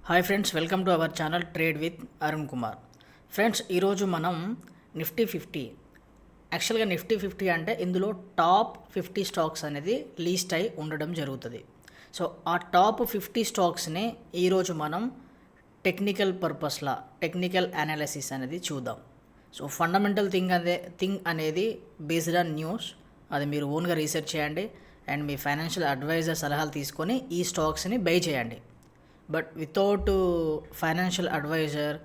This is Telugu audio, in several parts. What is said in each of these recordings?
Hi friends, welcome to our channel trade with Arun Kumar. Friends, ఈరోజు మనం నిఫ్టీ 50, యాక్చువల్గా నిఫ్టీ 50 అంటే ఇందులో టాప్ 50 స్టాక్స్ అనేది లీస్ట్ అయి ఉండడం జరుగుతుంది. సో ఆ టాప్ 50 స్టాక్స్ని ఈరోజు మనం టెక్నికల్ అనాలిసిస్ అనేది చూద్దాం. సో ఫండమెంటల్ థింగ్ అనేది బేస్డ్ ఆన్ న్యూస్, అది మీరు ఓన్గా రీసెర్చ్ చేయండి అండ్ మీ ఫైనాన్షియల్ అడ్వైజర్ సలహాలు తీసుకొని ఈ స్టాక్స్ని బై చేయండి. బట్ వితౌట్ ఫైనాన్షియల్ అడ్వైజర్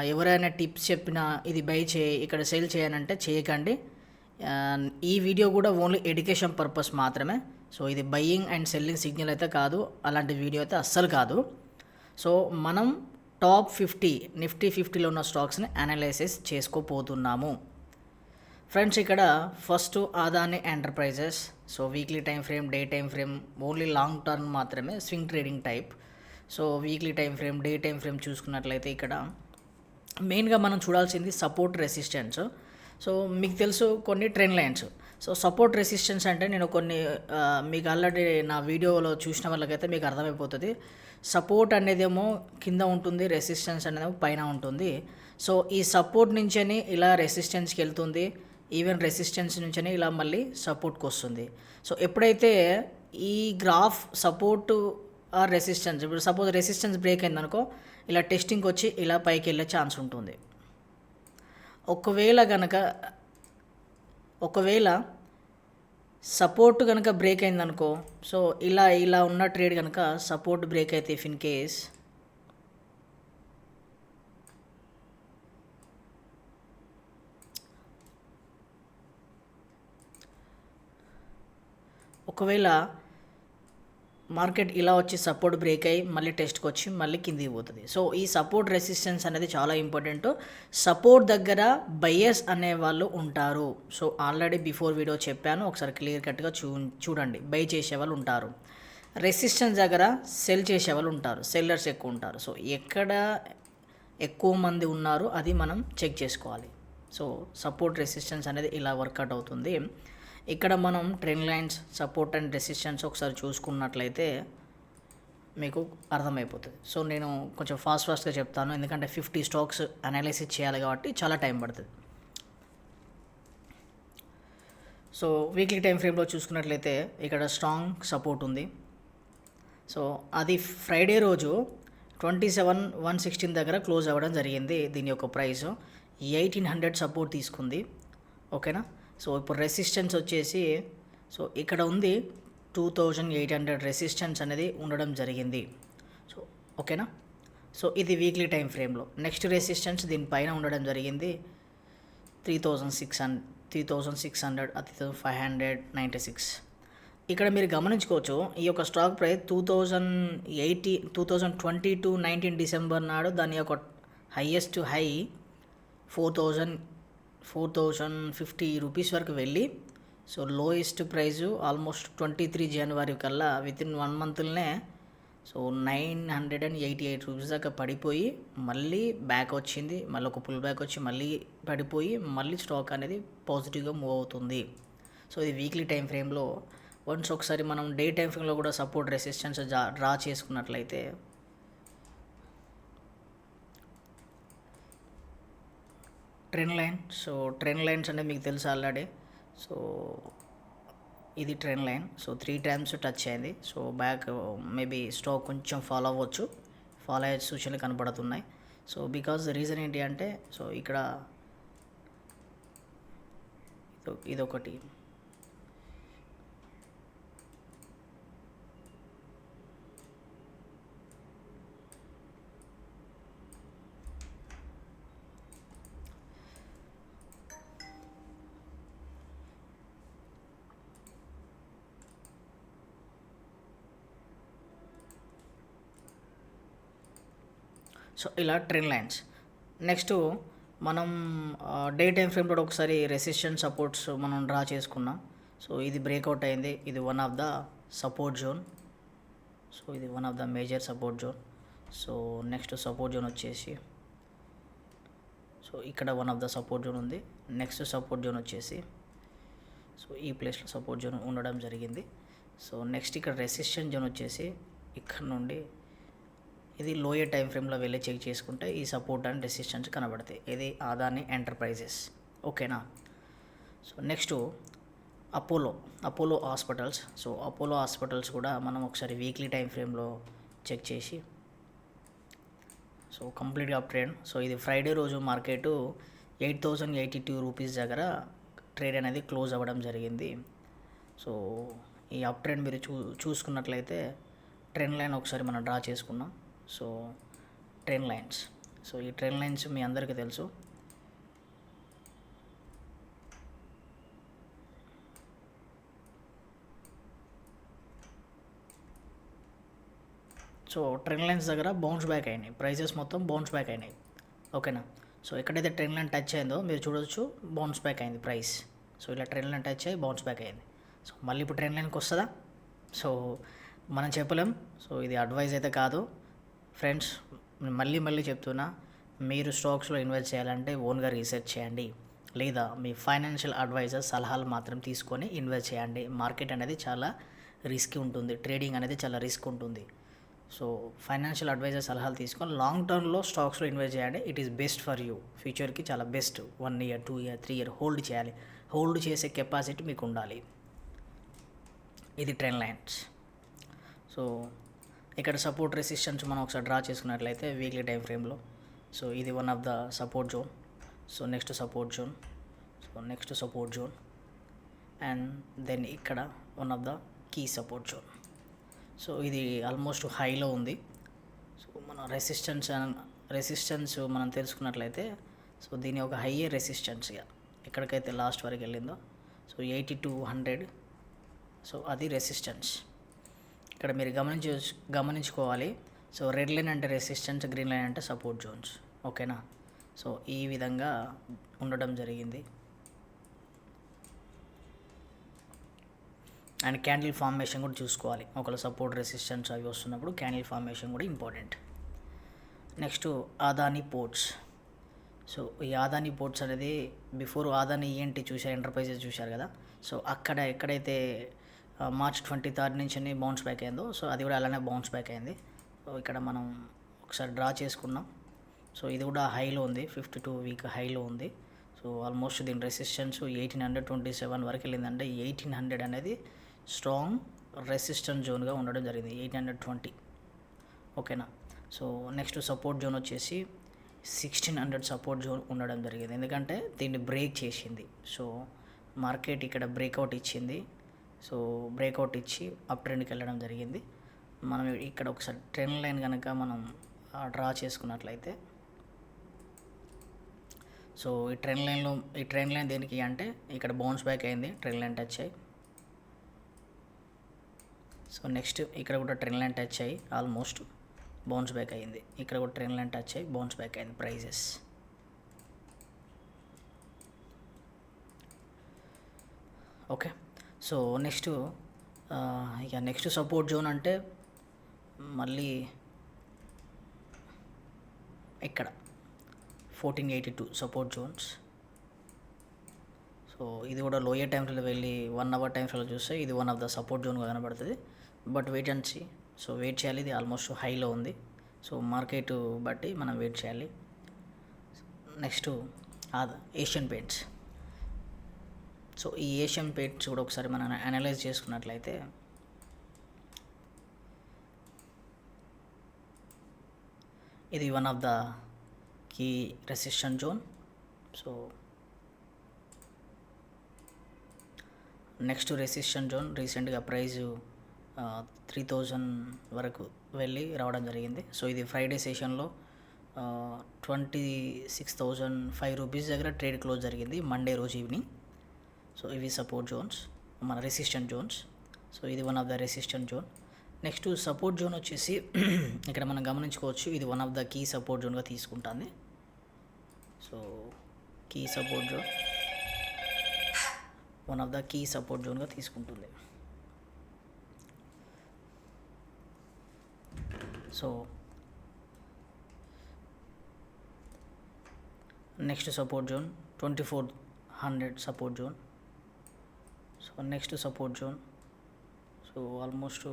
ఎవరైనా టిప్స్ చెప్పినా ఇది బై చేయి, ఇక్కడ సేల్ చేయనంటే చేయకండి. ఈ వీడియో కూడా ఓన్లీ ఎడ్యుకేషన్ పర్పస్ మాత్రమే. సో ఇది బయ్యింగ్ అండ్ సెల్లింగ్ సిగ్నల్ అయితే కాదు, అలాంటి వీడియో అయితే అస్సలు కాదు. సో మనం టాప్ 50 నిఫ్టీ 50లో ఉన్న స్టాక్స్ని అనాలైసిస్ చేసుకోపోతున్నాము. ఫ్రెండ్స్, ఇక్కడ first Adani Enterprises. So weekly time frame, day time frame, only long term మాత్రమే, swing trading type. So weekly time frame, day time frame చూసుకున్నట్లయితే ఇక్కడ మెయిన్గా మనం చూడాల్సింది సపోర్ట్ రెసిస్టెన్స్. సో మీకు తెలుసు కొన్ని trend lines. So support resistance అంటే నేను కొన్ని మీకు ఆల్రెడీ నా వీడియోలో చూసిన వాళ్ళకైతే మీకు అర్థమైపోతుంది. సపోర్ట్ అనేదేమో కింద ఉంటుంది, రెసిస్టెన్స్ అనేదేమో పైన ఉంటుంది. సో ఈ సపోర్ట్ నుంచని ఇలా రెసిస్టెన్స్కి వెళ్తుంది, ఈవెన్ రెసిస్టెన్స్ నుంచని ఇలా మళ్ళీ సపోర్ట్కి వస్తుంది. సో ఎప్పుడైతే ఈ గ్రాఫ్ సపోర్టు ఆర్ రెసిస్టెన్స్, ఇప్పుడు సపోజ్ రెసిస్టెన్స్ బ్రేక్ అయిందనుకో, ఇలా టెస్టింగ్కి వచ్చి ఇలా పైకి వెళ్ళే ఛాన్స్ ఉంటుంది. ఒకవేళ సపోర్ట్ కనుక బ్రేక్ అయిందనుకో, సో ఇలా ఉన్న ట్రేడ్ కనుక సపోర్ట్ బ్రేక్ అయితే ఇఫ్ ఇన్ కేస్ ఒకవేళ మార్కెట్ ఇలా వచ్చి సపోర్ట్ బ్రేక్ అయ్యి మళ్ళీ టెస్ట్కి వచ్చి మళ్ళీ కిందికి పోతుంది. సో ఈ సపోర్ట్ రెసిస్టెన్స్ అనేది చాలా ఇంపార్టెంట్. సపోర్ట్ దగ్గర బయ్యర్స్ అనేవాళ్ళు ఉంటారు. సో ఆల్రెడీ బిఫోర్ వీడియో చెప్పాను, ఒకసారి క్లియర్ కట్గా చూడండి. బై చేసేవాళ్ళు ఉంటారు, రెసిస్టెన్స్ దగ్గర సెల్ చేసేవాళ్ళు ఉంటారు, సెల్లర్స్ ఎక్కువ ఉంటారు. సో ఎక్కడ ఎక్కువ మంది ఉన్నారు అది మనం చెక్ చేసుకోవాలి. సో సపోర్ట్ రెసిస్టెన్స్ అనేది ఇలా వర్కౌట్ అవుతుంది. ఇక్కడ మనం trend lines, support and resistance ఒకసారి చూసుకున్నట్లయితే మీకు అర్థమైపోతుంది. సో నేను కొంచెం ఫాస్ట్గా చెప్తాను, ఎందుకంటే 50 స్టాక్స్ అనాలిసిస్ చేయాలి కాబట్టి చాలా టైం పడుతుంది. సో వీక్లీ టైం ఫ్రేమ్లో చూసుకున్నట్లయితే ఇక్కడ స్ట్రాంగ్ సపోర్ట్ ఉంది. సో అది ఫ్రైడే రోజు 27,116 దగ్గర క్లోజ్ అవ్వడం జరిగింది. దీని యొక్క ప్రైస్ 1800 సపోర్ట్ తీసుకుంది. ఓకేనా. సో ఇప్పుడు రెసిస్టెన్స్ వచ్చేసి సో ఇక్కడ ఉంది 2800 రెసిస్టెన్స్ అనేది ఉండడం జరిగింది. సో ఓకేనా. సో ఇది వీక్లీ టైం ఫ్రేమ్లో. నెక్స్ట్ రెసిస్టెన్స్ దీనిపైన ఉండడం జరిగింది 3600, 3596. ఇక్కడ మీరు గమనించుకోవచ్చు, ఈ యొక్క స్టాక్ ప్రైస్ 2022 డిసెంబర్ నాడు దాని యొక్క హైయెస్ట్ హై 4,050 రూపీస్ వరకు వెళ్ళి, సో లోయెస్ట్ ప్రైజు ఆల్మోస్ట్ 23 జనవరి కల్లా వితిన్ 1 మంత్లోనే సో 988 రూపీస్ దాకా పడిపోయి మళ్ళీ బ్యాక్ వచ్చింది. మళ్ళీ ఒక పుల్ బ్యాక్ వచ్చి మళ్ళీ పడిపోయి మళ్ళీ స్టాక్ అనేది పాజిటివ్గా మూవ్ అవుతుంది. సో ఇది వీక్లీ టైం ఫ్రేమ్లో. వన్స్ ఒకసారి మనం డే టైం ఫ్రేమ్లో కూడా సపోర్ట్ రెసిస్టెన్స్ డ్రా చేసుకున్నట్లయితే trend line. So trend lines అనేది మీకు తెలుసు ఆల్రెడీ. సో ఇది trend line. So 3 times touch అయింది. సో బ్యాక్ మేబీ స్టాక్ కొంచెం ఫాలో అవ్వచ్చు, ఫాలో అయ్యే సూచనలు కనపడుతున్నాయి. సో బికాజ్ రీజన్ ఏంటి అంటే, సో ఇక్కడ ఇదొకటి. సో ఇలా ట్రెండ్ లైన్స్. నెక్స్ట్ మనం డే టైం ఫ్రేమ్లో ఒకసారి రెసిస్టెన్స్ సపోర్ట్స్ మనం డ్రా చేసుకున్నాం. సో ఇది బ్రేక్అవుట్ అయింది, ఇది one of the support zone. So ఇది one of the major support zone. So next support zone వచ్చేసి సో ఇక్కడ one of the support zone ఉంది. నెక్స్ట్ సపోర్ట్ జోన్ వచ్చేసి సో ఈ ప్లేస్లో సపోర్ట్ జోన్ ఉండడం జరిగింది. సో నెక్స్ట్ ఇక్కడ రెసిస్టెన్స్ జోన్ వచ్చేసి ఇక్కడ నుండి ఇది లోయర్ టైం ఫ్రేమ్లో వెళ్ళి చెక్ చేసుకుంటే ఈ సపోర్ట్ అండ్ రెసిస్టెన్స్ కనబడతాయి. ఇది అదాని ఎంటర్ప్రైజెస్. ఓకేనా. So next Apollo hospitals. So Apollo hospitals కూడా మనం ఒకసారి వీక్లీ టైం ఫ్రేమ్లో చెక్ చేసి, సో కంప్లీట్గా అప్ ట్రెండ్. సో ఇది ఫ్రైడే రోజు మార్కెట్ 8,082 రూపీస్ దగ్గర ట్రేడ్ అనేది క్లోజ్ అవ్వడం జరిగింది. సో ఈ అప్ ట్రెండ్ మీరు చూసుకున్నట్లయితే ట్రెండ్ లైన్ ఒకసారి మనం డ్రా చేసుకున్నాం. సో ట్రెండ్ లైన్స్, సో ఈ ట్రెండ్ లైన్స్ మీ అందరికీ తెలుసు. సో ట్రెండ్ లైన్స్ దగ్గర బౌన్స్ బ్యాక్ అయినాయి, ప్రైజెస్ మొత్తం బౌన్స్ బ్యాక్ అయినాయి. ఓకేనా. సో ఎక్కడైతే ట్రెండ్ లైన్ టచ్ అయిందో మీరు చూడవచ్చు, బౌన్స్ బ్యాక్ అయింది ప్రైస్. సో ఇలా ట్రెండ్ లైన్ టచ్ అయ్యి బౌన్స్ బ్యాక్ అయింది. సో మళ్ళీ ఇప్పుడు ట్రెండ్ లైన్కి వస్తుందా? సో మనం చెప్పలేం. సో ఇది అడ్వైజ్ అయితే కాదు ఫ్రెండ్స్. మళ్ళీ చెప్తున్నా, మీరు స్టాక్స్లో ఇన్వెస్ట్ చేయాలంటే ఓన్గా రీసెర్చ్ చేయండి, లేదా మీ ఫైనాన్షియల్ అడ్వైజర్ సలహాలు మాత్రం తీసుకొని ఇన్వెస్ట్ చేయండి. మార్కెట్ అనేది చాలా రిస్క్ ఉంటుంది, ట్రేడింగ్ అనేది చాలా రిస్క్ ఉంటుంది. సో ఫైనాన్షియల్ అడ్వైజర్ సలహాలు తీసుకొని లాంగ్ టర్మ్లో స్టాక్స్లో ఇన్వెస్ట్ చేయండి. It is best for you. ఫ్యూచర్కి చాలా best. 1 year 2 year 3 year hold చేయాలి. హోల్డ్ చేసే కెపాసిటీ మీకు ఉండాలి. ఇది ట్రెండ్ లైన్స్. సో ఇక్కడ సపోర్ట్ రెసిస్టెన్స్ మనం ఒకసారి డ్రా చేసుకున్నట్లయితే వీక్లీ టైం ఫ్రేమ్లో, సో ఇది one of the support zone. So next support zone, so next support zone, and then ఇక్కడ one of the key support zone. So ఇది ఆల్మోస్ట్ హైలో ఉంది. సో మన రెసిస్టెన్స్ మనం తెలుసుకున్నట్లయితే, సో దీని ఒక హైయే రెసిస్టెన్స్గా ఎక్కడికైతే లాస్ట్ వరకు వెళ్ళిందో, సో 8200. సో అది రెసిస్టెన్స్. ఇక్కడ మీరు గమనించుకోవాలి. సో రెడ్ లైన్ అంటే రెసిస్టెన్స్, గ్రీన్ లైన్ అంటే సపోర్ట్ జోన్స్. ఓకేనా. సో ఈ విధంగా ఉండడం జరిగింది. అండ్ క్యాండిల్ ఫార్మేషన్ కూడా చూసుకోవాలి. ఒకవేళ సపోర్ట్ రెసిస్టెన్స్ అవి వస్తున్నప్పుడు క్యాండిల్ ఫార్మేషన్ కూడా important. Next Adani ports. So ఈ అదాని పోర్ట్స్ అనేది బిఫోర్ అదాని ఈఎన్టీ చూశారు, ఎంటర్ప్రైజెస్ చూశారు కదా. సో అక్కడ ఎక్కడైతే March 23 నుంచి బౌన్స్ బ్యాక్ అయిందో, సో అది కూడా అలానే బౌన్స్ బ్యాక్ అయింది. సో ఇక్కడ మనం ఒకసారి డ్రా చేసుకున్నాం. సో ఇది కూడా హైలో ఉంది, 52 వీక్ హైలో ఉంది. సో ఆల్మోస్ట్ దీని రెసిస్టెన్స్ 1827 వరకు వెళ్ళిందంటే 1800 అనేది స్ట్రాంగ్ రెసిస్టెన్స్ జోన్గా ఉండడం జరిగింది, 1820. ఓకేనా. సో నెక్స్ట్ సపోర్ట్ జోన్ వచ్చేసి 1600 సపోర్ట్ జోన్ ఉండడం జరిగింది, ఎందుకంటే దీన్ని బ్రేక్ చేసింది. సో మార్కెట్ ఇక్కడ బ్రేక్అవుట్ ఇచ్చింది. సో బ్రేక్అవుట్ ఇచ్చి అప్ ట్రెండ్కి వెళ్ళడం జరిగింది. మనం ఇక్కడ ఒకసారి ట్రెండ్ లైన్ కనుక మనం డ్రా చేసుకున్నట్లయితే, సో ఈ ట్రెండ్ లైన్ దేనికి అంటే ఇక్కడ బౌన్స్ బ్యాక్ అయింది, ట్రెండ్ లైన్ టచ్ అయ్యి. సో నెక్స్ట్ ఇక్కడ కూడా ట్రెండ్ లైన్ టచ్ అయ్యి ఆల్మోస్ట్ బౌన్స్ బ్యాక్ అయ్యింది. ఇక్కడ కూడా ట్రెండ్ లైన్ టచ్ అయ్యి బౌన్స్ బ్యాక్ అయింది ప్రైజెస్. ఓకే. సో నెక్స్ట్ ఇక నెక్స్ట్ సపోర్ట్ జోన్ అంటే మళ్ళీ ఇక్కడ 1482 సపోర్ట్ జోన్స్. సో ఇది కూడా లోయర్ టైం ఫ్రేమ్లో వెళ్ళి 1 అవర్ టైం ఫ్రేమ్లో చూస్తే ఇది వన్ ఆఫ్ ద సపోర్ట్ జోన్గా కనబడుతుంది. But wait and see. So wait చేయాలి, ఇది ఆల్మోస్ట్ హైలో ఉంది. సో మార్కెట్ బట్టి మనం వెయిట్ చేయాలి. Next Asian Paints. సో ఈ ఏషియన్ పెయింట్స్ కూడా ఒకసారి మనం అనలైజ్ చేసుకున్నట్లయితే, ఇది one of the key resistance zone. So next resistance zone రీసెంట్గా ప్రైస్ 3000 వరకు వెళ్ళి రావడం జరిగింది. సో ఇది ఫ్రైడే సెషన్లో 26,005 రూపీస్ దగ్గర ట్రేడ్ క్లోజ్ జరిగింది మండే రోజు ఈవినింగ్. సో ఇవి సపోర్ట్ జోన్స్, మన రెసిస్టెంట్ జోన్స్. సో ఇది one of the resistant zone. Next support zone వచ్చేసి ఇక్కడ మనం గమనించుకోవచ్చు, ఇది one of the key support జోన్గా తీసుకుంటుంది. So key support zone one of the key support జోన్గా తీసుకుంటుంది. So next support zone 2400 support zone. So next support zone, so almost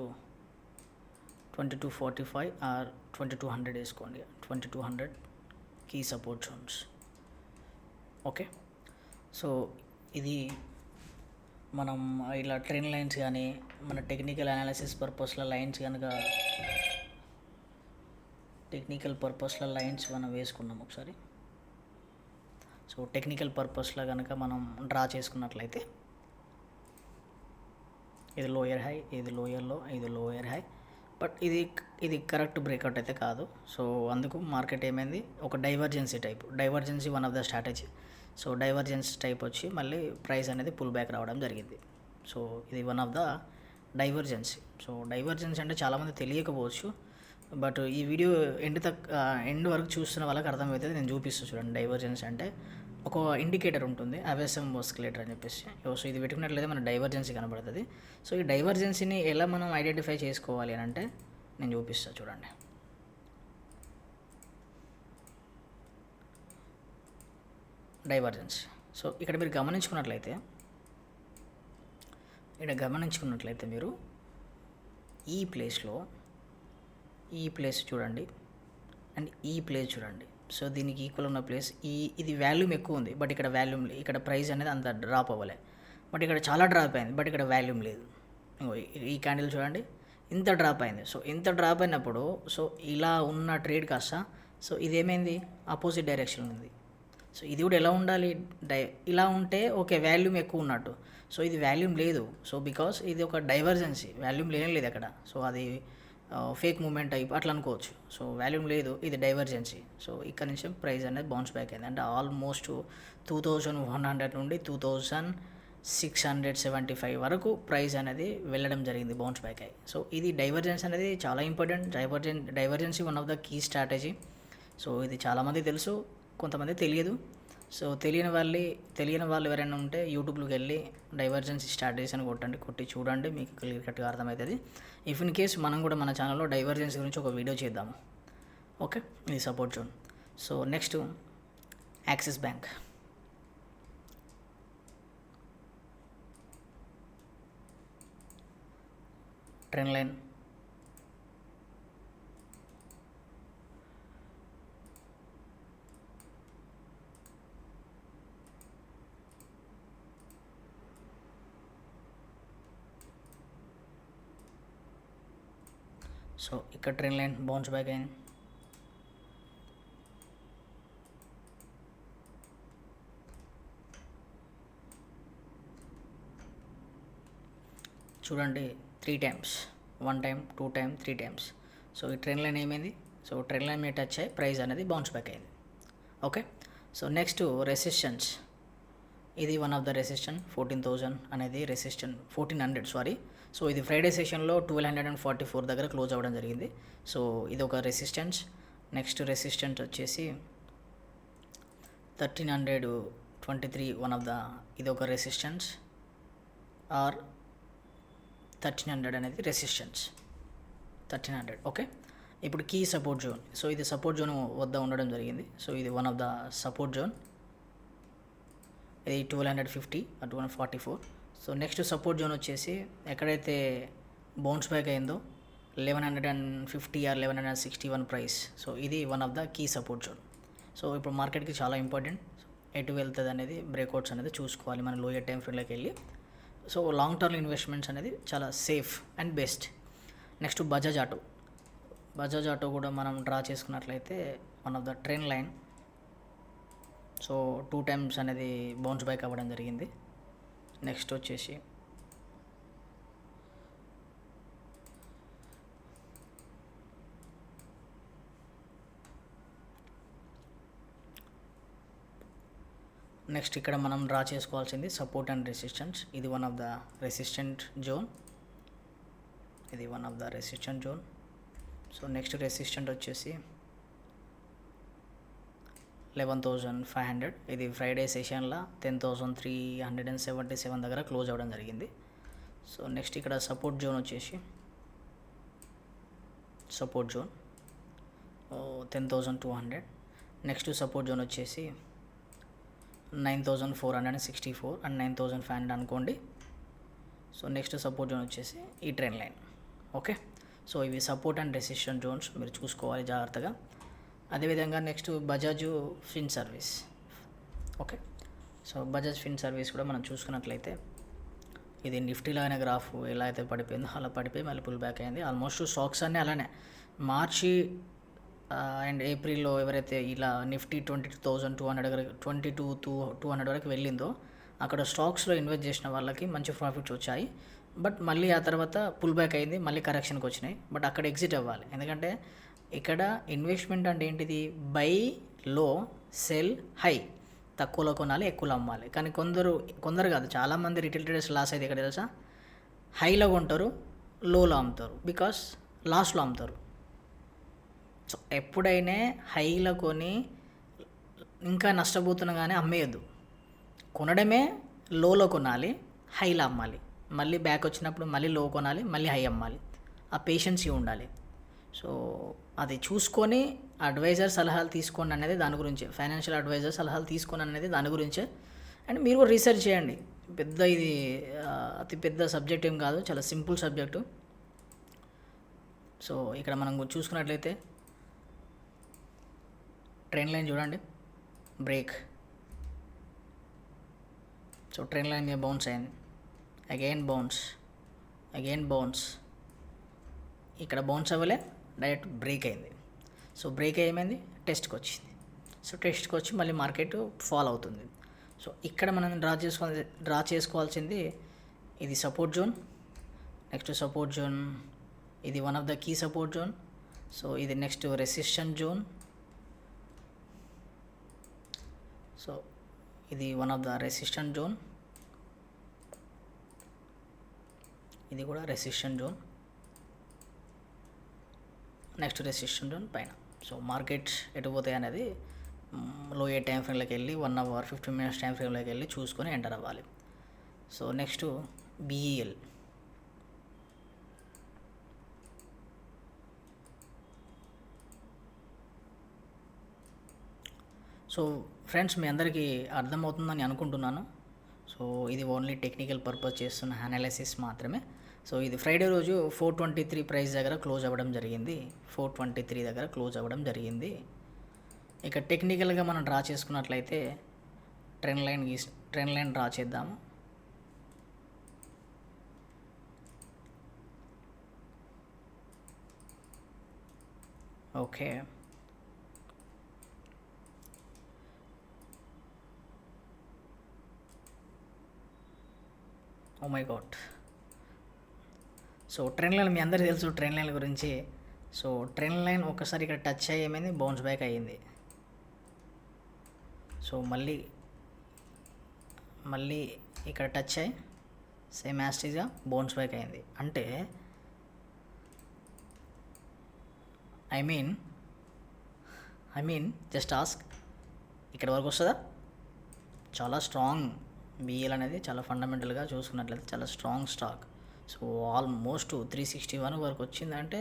2245 or 2200 వేసుకోండి. 2200 key support zones. Okay, so ఇది మనం ఇలా ట్రెండ్ లైన్స్ కానీ మన టెక్నికల్ అనాలిసిస్ పర్పస్లో లైన్స్ కనుక మనం వేసుకున్నాం ఒకసారి. సో టెక్నికల్ పర్పస్లో కనుక మనం డ్రా చేసుకున్నట్లయితే ఇది లోయర్ హై, ఇది లోయర్ లో, ఇది లోయర్ హై, బట్ ఇది కరెక్ట్ బ్రేక్అవుట్ అయితే కాదు. సో అందుకు మార్కెట్ ఏమైంది, ఒక divergency type, divergency one of the strategy. So divergence type వచ్చి మళ్ళీ ప్రైస్ అనేది పుల్ బ్యాక్ రావడం జరిగింది. సో ఇది వన్ ఆఫ్ ద డైవర్జెన్సీ. సో డైవర్జెన్సీ అంటే చాలామంది తెలియకపోవచ్చు, బట్ ఈ వీడియో ఎండ్ వరకు చూస్తున్న వాళ్ళకి అర్థమవుతుంది. నేను చూపిస్తాను చూడండి. డైవర్జెన్స్ అంటే ఒక ఇండికేటర్ ఉంటుంది, అవేసం ఆసిలేటర్ అని చెప్పేసి. సో ఇది పెట్టుకున్నట్లయితే మన డైవర్జెన్సీ కనబడుతుంది. సో ఈ డైవర్జెన్సీని ఎలా మనం ఐడెంటిఫై చేసుకోవాలి అని అంటే నేను చూపిస్తాను చూడండి. డైవర్జెన్స్. సో ఇక్కడ మీరు గమనించుకున్నట్లయితే మీరు ఈ ప్లేస్ చూడండి అండ్ ఈ ప్లేస్ చూడండి. సో దీనికి ఈక్వల్ ఉన్న ప్లేస్ ఇది వాల్యూమ్ ఎక్కువ ఉంది, బట్ ఇక్కడ వాల్యూమ్ లేదు. ఇక్కడ ప్రైస్ అనేది అంత డ్రాప్ అవ్వలే, బట్ ఇక్కడ చాలా డ్రాప్ అయింది, బట్ ఇక్కడ వాల్యూమ్ లేదు. ఈ క్యాండిల్ చూడండి, ఇంత డ్రాప్ అయింది. సో ఇంత డ్రాప్ అయినప్పుడు సో ఇలా ఉన్న ట్రేడ్ కాస్త సో ఇదేమైంది, ఆపోజిట్ డైరెక్షన్ ఉంది. సో ఇది కూడా ఎలా ఉండాలి, ఇలా ఉంటే ఓకే వాల్యూమ్ ఎక్కువ ఉన్నట్టు. సో ఇది వాల్యూమ్ లేదు. సో బికాస్ ఇది ఒక డైవర్జెన్సీ, వాల్యూమ్ లేదు అక్కడ. సో అది ఫేక్ మూమెంట్ టైప్ అట్లా అనుకోవచ్చు. సో వాల్యూమ్ లేదు, ఇది డైవర్జెన్సీ. సో ఇక్కడ నుంచి ప్రైస్ అనేది బౌన్స్ బ్యాక్ అయింది. అంటే ఆల్మోస్ట్ 2100 నుండి 2675 వరకు ప్రైస్ అనేది వెళ్ళడం జరిగింది, బౌన్స్ బ్యాక్ అయ్యి. సో ఇది డైవర్జెన్స్ అనేది చాలా important. Divergency one of the key strategy. So ఇది చాలామంది తెలుసు, కొంతమంది తెలియదు. సో తెలియని వాళ్ళు ఎవరైనా ఉంటే యూట్యూబ్లోకి వెళ్ళి డైవర్జెన్సీ స్ట్రాటజీస్ అని కొట్టి చూడండి, మీకు క్లియర్ కట్గా అర్థమవుతుంది. ఇఫ్ ఇన్ కేస్ మనం కూడా మన ఛానల్లో డైవర్జెన్సీ గురించి ఒక వీడియో చేద్దాము. ఓకే, ఇది support zone. So next axis bank. Trend line, so ఇక్కడ ట్రెండ్ లైన్ బౌన్స్ బ్యాక్ అయింది. చూడండి 3 times, 1 time, 2 time, 3 times. So ఈ ట్రెండ్ లైన్ ఏమైంది, సో ట్రెండ్ లైన్ మీద టచ్ అయ్యి ప్రైస్ అనేది బౌన్స్ బ్యాక్ అయింది. Okay, so next resistance. ఇది వన్ ఆఫ్ ద రెసిస్టెన్స్ 14,000 అనేది 1400 సారీ. సో ఇది ఫ్రైడే సెషన్లో 1244 దగ్గర క్లోజ్ అవ్వడం జరిగింది. సో ఇది ఒక రెసిస్టెన్స్. నెక్స్ట్ రెసిస్టెన్స్ వచ్చేసి 1323 వన్ ఆఫ్ ద, ఇది ఒక రెసిస్టెన్స్ ఆర్ 1300 అనేది రెసిస్టెన్స్, 1300. ఓకే, ఇప్పుడు కీ సపోర్ట్ జోన్. సో ఇది సపోర్ట్ జోన్ వద్ద ఉండడం జరిగింది. సో ఇది one of the support zone. ఇది 1250 or 1244. So next support zone వచ్చేసి ఎక్కడైతే బౌన్స్ బ్యాక్ అయిందో 1150 ఆర్ 1161 ప్రైస్. సో ఇది one of the key support zone. So ఇప్పుడు మార్కెట్కి చాలా ఇంపార్టెంట్, ఎటు వెళ్తుంది అనేది, బ్రేక్అవుట్స్ అనేది చూసుకోవాలి మన లోయర్ టైం ఫ్రేమ్లోకి వెళ్ళి. సో లాంగ్ టర్మ్ ఇన్వెస్ట్మెంట్స్ అనేది చాలా safe and best. Next Bajaj Auto కూడా మనం డ్రా చేసుకున్నట్లయితే one of the trend line. So 2 times అనేది బౌన్స్ బ్యాక్ అవ్వడం జరిగింది. నెక్స్ట్ వచ్చేసి ఇక్కడ మనం డ్రా చేసుకోవాల్సింది సపోర్ట్ అండ్ రెసిస్టెన్స్. ఇది one of the resistant zone, ఇది one of the resistant zone. So next resistant వచ్చేసి 11,500. ఇది ఫ్రైడే సెషన్లో 10,377 దగ్గర క్లోజ్ అవ్వడం జరిగింది. సో నెక్స్ట్ ఇక్కడ సపోర్ట్ జోన్ వచ్చేసి support zone 10,200. Next support zone వచ్చేసి 9,464 అండ్ 9,500 అనుకోండి. సో నెక్స్ట్ సపోర్ట్ జోన్ వచ్చేసి ఈ ట్రెండ్ లైన్. ఓకే, సో ఇవి సపోర్ట్ అండ్ రెసిస్టెంట్ జోన్స్ మీరు చూసుకోవాలి జాగ్రత్తగా. అదేవిధంగా next Bajaj fin service. Okay, so Bajaj fin service కూడా మనం చూసుకున్నట్లయితే ఇది నిఫ్టీలో అయిన గ్రాఫ్ ఎలా అయితే పడిపోయిందో అలా పడిపోయి మళ్ళీ పుల్ బ్యాక్ అయింది. ఆల్మోస్ట్ స్టాక్స్ అన్నీ అలానే మార్చి అండ్ ఏప్రిల్లో ఎవరైతే ఇలా నిఫ్టీ 22,200 దగ్గర 22,200 వరకు వెళ్ళిందో అక్కడ స్టాక్స్లో ఇన్వెస్ట్ చేసిన వాళ్ళకి మంచి ప్రాఫిట్స్ వచ్చాయి. బట్ మళ్ళీ ఆ తర్వాత పుల్ బ్యాక్ అయింది, మళ్ళీ కరెక్షన్కి వచ్చినాయి. బట్ అక్కడ ఎగ్జిట్ అవ్వాలి, ఎందుకంటే ఇక్కడ ఇన్వెస్ట్మెంట్ అంటే ఏంటిది, బై లో సెల్ హై, తక్కువలో కొనాలి ఎక్కువలో అమ్మాలి. కానీ కొందరు కాదు, చాలామంది రిటైల్ ట్రేడర్స్ లాస్ అయితే ఇక్కడ తెలుసా, హైలో కొంటారు లోలో అమ్ముతారు, బికాస్ లాస్ట్లో అమ్ముతారు. సో ఎప్పుడైనా హైలో కొని ఇంకా నష్టపోతున్నా కానీ అమ్మేయద్దు, కొనడమే లోలో కొనాలి, హైలో అమ్మాలి, మళ్ళీ బ్యాక్ వచ్చినప్పుడు మళ్ళీ లో కొనాలి, మళ్ళీ హై అమ్మాలి. ఆ పేషెన్సీ ఉండాలి. సో అది చూసుకొని అడ్వైజర్ సలహాలు తీసుకోండి అనేది దాని గురించే, ఫైనాన్షియల్ అడ్వైజర్ సలహాలు తీసుకోండి అనేది దాని గురించే. అండ్ మీరు కూడా రీసెర్చ్ చేయండి. పెద్ద ఇది అతి పెద్ద సబ్జెక్ట్ ఏం కాదు, చాలా సింపుల్ సబ్జెక్టు. సో ఇక్కడ మనం చూసుకున్నట్లయితే ట్రెండ్ లైన్ చూడండి, బ్రేక్. సో ట్రెండ్ లైన్ మీద బౌన్స్ అయింది, అగైన్ బౌన్స్, ఇక్కడ బౌన్స్ అవ్వలే, డైరెక్ట్ బ్రేక్ అయింది. సో బ్రేక్ ఏమైంది, టెస్ట్కి వచ్చింది. సో టెస్ట్కి వచ్చి మళ్ళీ మార్కెట్ ఫాల్ అవుతుంది. సో ఇక్కడ మనం డ్రా చేసుకోవాల్సింది ఇది support zone, next support zone, ఇది one of the key support zone. So ఇది నెక్స్ట్ రెసిస్టెంట్ జోన్. సో ఇది one of the resistant zone, ఇది కూడా resistant zone, next resistant zone పైన. సో మార్కెట్స్ ఎటు పోతాయి అనేది లో ఏ టైం ఫ్రేమ్లోకి వెళ్ళి 1 అవర్ 15 మినిట్స్ టైం ఫ్రేమ్లోకి వెళ్ళి చూసుకొని ఎంటర్ అవ్వాలి. So next BEL. So friends, మీ అందరికీ అర్థమవుతుందని అనుకుంటున్నాను. సో ఇది ఓన్లీ టెక్నికల్ పర్పస్ చేస్తున్న అనాలిసిస్ మాత్రమే. సో ఇది ఫ్రైడే రోజు 423 ప్రైస్ దగ్గర క్లోజ్ అవ్వడం జరిగింది, 423 దగ్గర క్లోజ్ అవ్వడం జరిగింది. ఇక టెక్నికల్గా మనం డ్రా చేసుకున్నట్లయితే ట్రెండ్ లైన్ డ్రా చేద్దాము. Okay, oh my god. So trend line మీ అందరికీ తెలుసు ట్రెండ్ లైన్ గురించి. సో ట్రెండ్ లైన్ ఒకసారి ఇక్కడ టచ్ అయ్యి ఏమైంది, బౌన్స్ బ్యాక్ అయ్యింది. సో మళ్ళీ ఇక్కడ టచ్ అయ్యి సేమ్ యాస్టీజ్గా బౌన్స్ బ్యాక్ అయింది. అంటే ఐ మీన్ జస్ట్ ఆస్క్, ఇక్కడ వరకు వస్తుందా? చాలా స్ట్రాంగ్ బిఎల్ అనేది, చాలా ఫండమెంటల్గా చూసుకున్నట్లయితే చాలా స్ట్రాంగ్ స్టాక్. సో ఆల్మోస్ట్ 361 వరకు వచ్చిందంటే